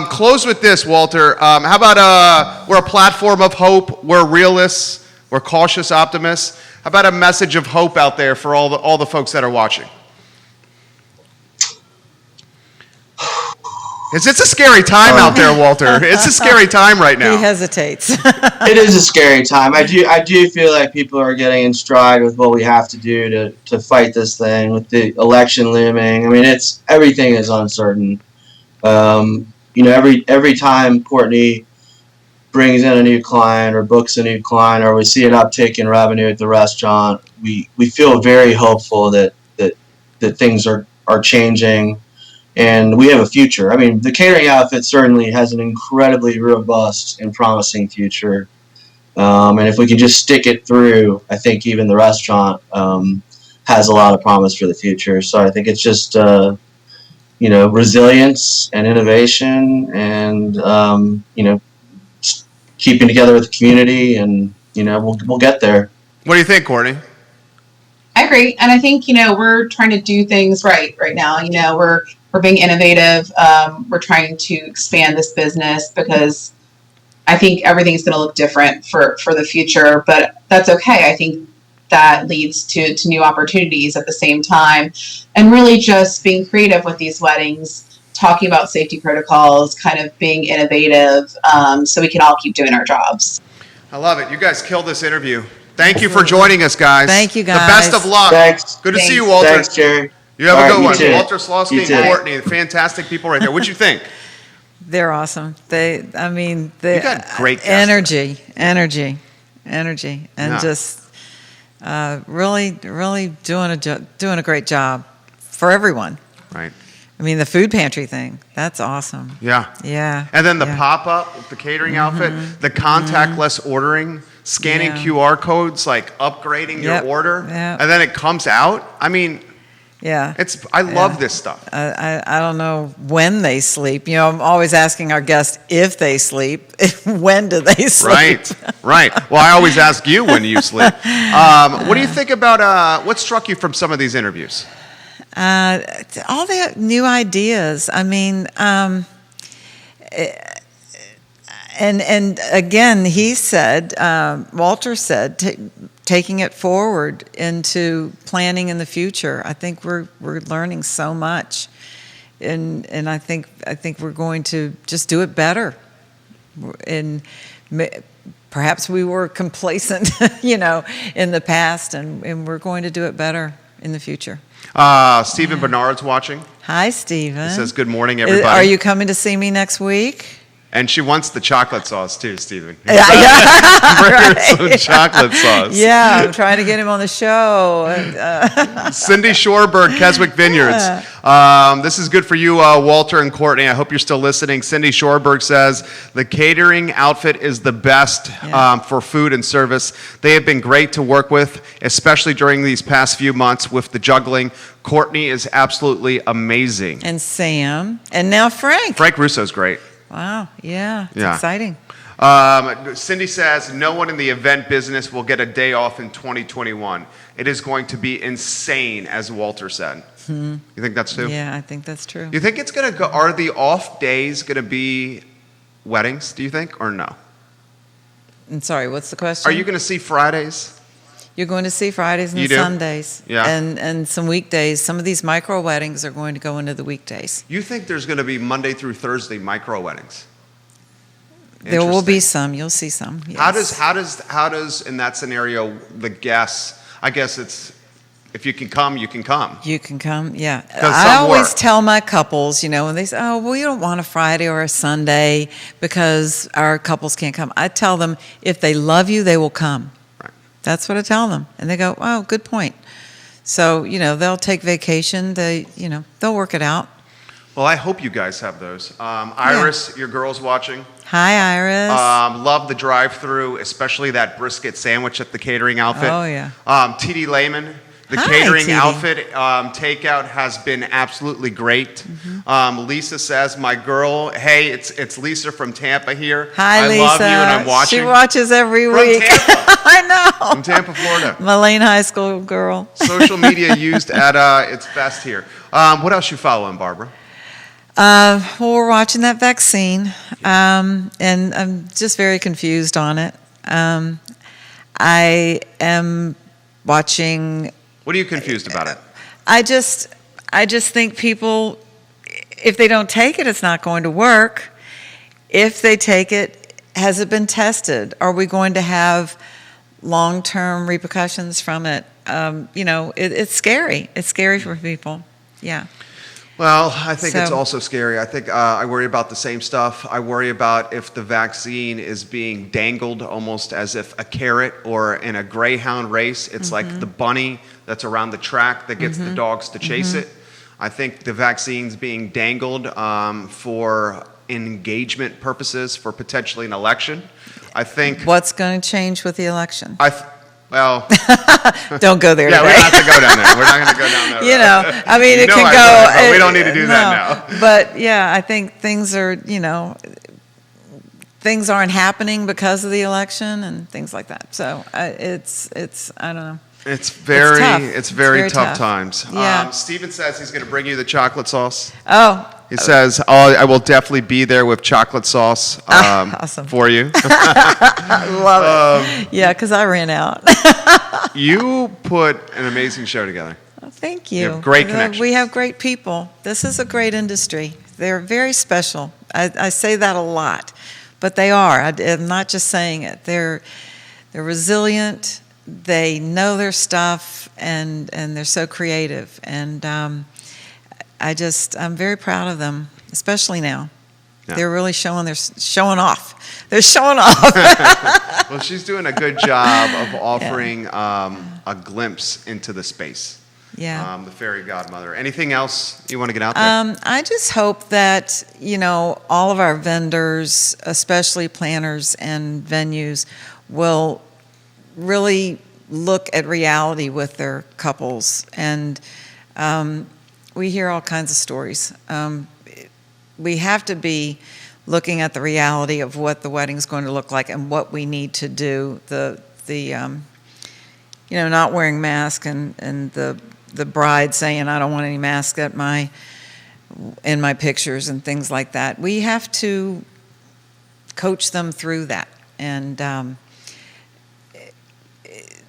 Close with this, Walter. How about we're a platform of hope. We're realists. We're cautious optimists. How about a message of hope out there for all the folks that are watching? It's a scary time out there, Walter. It's a scary time right now. He hesitates. It is a scary time. I do feel like people are getting in stride with what we have to do to fight this thing with the election looming. I mean, everything is uncertain. Every time Courtney brings in a new client or books a new client or we see an uptick in revenue at the restaurant, we feel very hopeful that things are changing and we have a future. I mean, the Catering Outfit certainly has an incredibly robust and promising future. And if we can just stick it through, I think even the restaurant has a lot of promise for the future. So I think it's just resilience and innovation and, keeping together with the community and, we'll get there. What do you think, Courtney? I agree. And I think, we're trying to do things right now. We're being innovative. We're trying to expand this business because I think everything's going to look different for the future, but that's okay. I think that leads to new opportunities at the same time. And really just being creative with these weddings, talking about safety protocols, kind of being innovative, so we can all keep doing our jobs. I love it. You guys killed this interview. Thank you for joining us, guys. Thank you, The guys. best of luck. Thanks. Good to see you, Thanks. Walter. Thanks, Jerry. You have All a right, good you one. too. Walter, Slawski, You and too. Courtney, fantastic people right here. What'd you think? They're awesome. You got great guests energy, and Yeah. just really doing a great job for everyone. Right. I mean, the food pantry thing, that's awesome. Yeah. Yeah. And then the yeah. pop-up, the catering outfit, the contactless ordering, scanning Yeah. QR codes, like upgrading your Yep. order, Yep. and then it comes out. I mean, Yeah. I love this stuff. I don't know when they sleep. You know, I'm always asking our guests if they sleep. When do they sleep? Right, right. Well, I always ask you when you sleep. What do you think about, what struck you from some of these interviews? All the new ideas. I mean, and again, he said, Walter said, taking it forward into planning in the future. I think we're learning so much, and I think we're going to just do it better. And perhaps we were complacent, in the past, and we're going to do it better in the future. Stephen Bernard's watching. Hi, Stephen. He says, good morning, everybody. Are you coming to see me next week? And she wants the chocolate sauce too, Stephen. Bring Right. her some chocolate sauce. Yeah, I'm trying to get him on the show. Cindy Shorberg, Keswick Vineyards. This is good for you, Walter and Courtney. I hope you're still listening. Cindy Shorberg says, the catering outfit is the best for food and service. They have been great to work with, especially during these past few months with the juggling. Courtney is absolutely amazing. And Sam. And now Frank. Frank Russo's great. Wow, yeah, it's Yeah. exciting. Cindy says, no one in the event business will get a day off in 2021. It is going to be insane, as Walter said. You think that's true? Yeah, I think that's true. You think it's going to go, are the off days going to be weddings, do you think, or no? I'm sorry, what's the question? Are you going to see Fridays? You're going to see Fridays and You do? Sundays. Yeah. And some weekdays. Some of these micro weddings are going to go into the weekdays. You think there's going to be Monday through Thursday micro weddings? There will be Interesting. some. You'll see some. Yes. How does in that scenario the guests? I guess it's if you can come, you can come. You can come, yeah. 'Cause I some always work. tell my couples, when they say, oh, well, you don't want a Friday or a Sunday because our couples can't come. I tell them if they love you, they will come. Right. That's what I tell them. And they go, oh, good point. So, they'll take vacation. They'll work it out. Well, I hope you guys have those. Iris, your girl's watching. Hi, Iris. Love the drive-through, especially that brisket sandwich at the catering outfit. Oh, yeah. TD Lehman, the Hi, catering TD. outfit takeout has been absolutely great. Mm-hmm. Lisa says, my girl, hey, it's Lisa from Tampa here. Hi, I Lisa. love you and I'm watching. She watches every From week. Tampa. I know. From Tampa, Florida. Mullane High School girl. Social media used at its best here. What else you following, Barbara? Well, we're watching that vaccine, and I'm just very confused on it. I am watching. What are you confused about it? I just think people, if they don't take it, it's not going to work. If they take it, has it been tested? Are we going to have long-term repercussions from it? It's scary. It's scary for people. Yeah. Well, I think it's So- also scary. I think I worry about the same stuff. I worry about if the vaccine is being dangled almost as if a carrot or in a greyhound race. It's like the bunny that's around the track that gets the dogs to chase it. I think the vaccine's being dangled for engagement purposes for potentially an election. I think, What's going to change with the election? well, Don't go there yeah, we today. don't have to go down there. We're not going to go down that road. I mean, You it know can I go. would, but we don't need to do that now. But yeah, I think things are, things aren't happening because of the election and things like that. So it's I don't know. It's very tough. very It's very tough tough. times. Yeah. Steven says he's going to bring you the chocolate sauce. Oh, He says, "Oh, I will definitely be there with chocolate sauce Awesome. for you." I love it. Yeah, because I ran out. You put an amazing show together. Thank you. have great connections. We have great people. This is a great industry. They're very special. I say that a lot, but they are. I'm not just saying it. They're resilient. They know their stuff, and they're so creative. And I'm very proud of them, especially now. Yeah. They're really showing off. They're showing off. Well, she's doing a good job of offering a glimpse into the space. Yeah. The fairy godmother. Anything else you want to get out there? I just hope that, all of our vendors, especially planners and venues, will really look at reality with their couples. And we hear all kinds of stories. We have to be looking at the reality of what the wedding's going to look like and what we need to do. Not wearing masks and the bride saying, "I don't want any masks in my pictures," and things like that. We have to coach them through that, and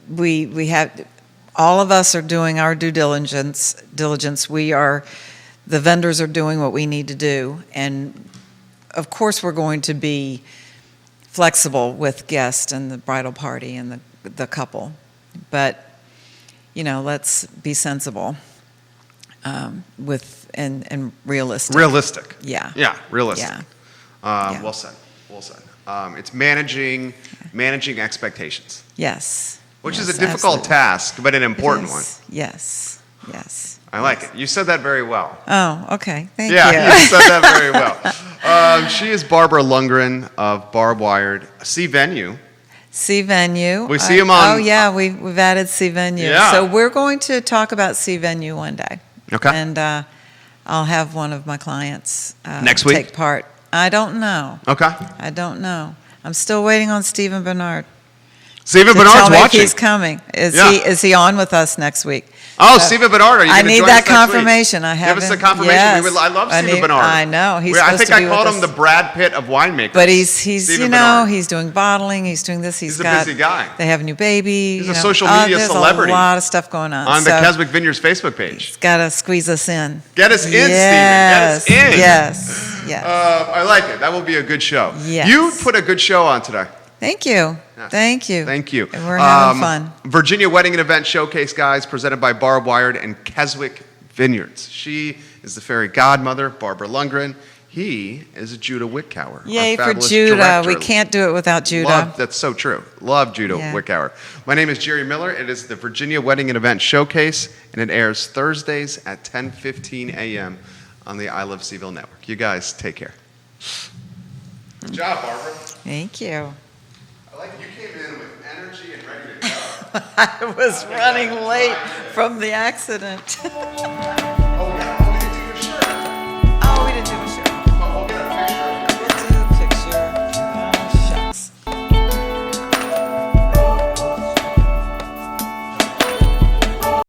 we have. All of us are doing our due diligence. The vendors are doing what we need to do, and of course we're going to be flexible with guests and the bridal party and the couple, but let's be sensible and realistic. Realistic. Yeah. Yeah, realistic. Yeah. Yeah. Well said. Well said. It's managing expectations, Yes. which Yes, is a difficult absolutely. task, but an important one. Yes. Yes. I like it. You said that very well. Oh, okay. Thank Yeah, you. you said that very well. She is Barbara Lundgren of Barb Wired. See venue. C Venue. We see 'em on- Oh yeah, we've added C Venue. Yeah. So we're going to talk about C Venue one day. Okay. And I'll have one of my clients Next week? take part. I don't know. Okay. I don't know. I'm still waiting on Stephen Bernard. Stephen to Bernard's tell me if watching. he's coming. Yeah. Is he on with us next week? Oh, Stephen Bernard, are you I going to need join that us next week? confirmation. I Give us the haven't- confirmation. yes. I love Stephen Bernard. I know. He's I supposed think to I be called with him us. the Brad Pitt of winemakers. But he's Stephen Bernard. he's doing bottling, he's doing this, He's a got, busy guy. They have a new baby. He's a social media there's celebrity a lot of stuff going on. on the So Keswick Vineyards Facebook page. he's got to squeeze us in. Get us in, Yes. Stephen. Get us in. Yes. Yes. I like it. That will be a good show. Yes. You put a good show on today. Thank you. Yes. Thank you. Thank you. And we're having fun. Virginia Wedding and Event Showcase, guys, presented by Barb Wired and Keswick Vineyards. She is the fairy godmother, Barbara Lundgren. He is Judah Wickower. our Yay for fabulous Judah. director. We can't do it without Judah. That's so true. Love Judah Yeah. Wickower. My name is Jerry Miller. It is the Virginia Wedding and Event Showcase, and it airs Thursdays at 10:15 a.m. on the I Love CVille Network. You guys take care. Good job, Barbara. Thank you. I like you came in with energy and ready to go. I was running late from the accident.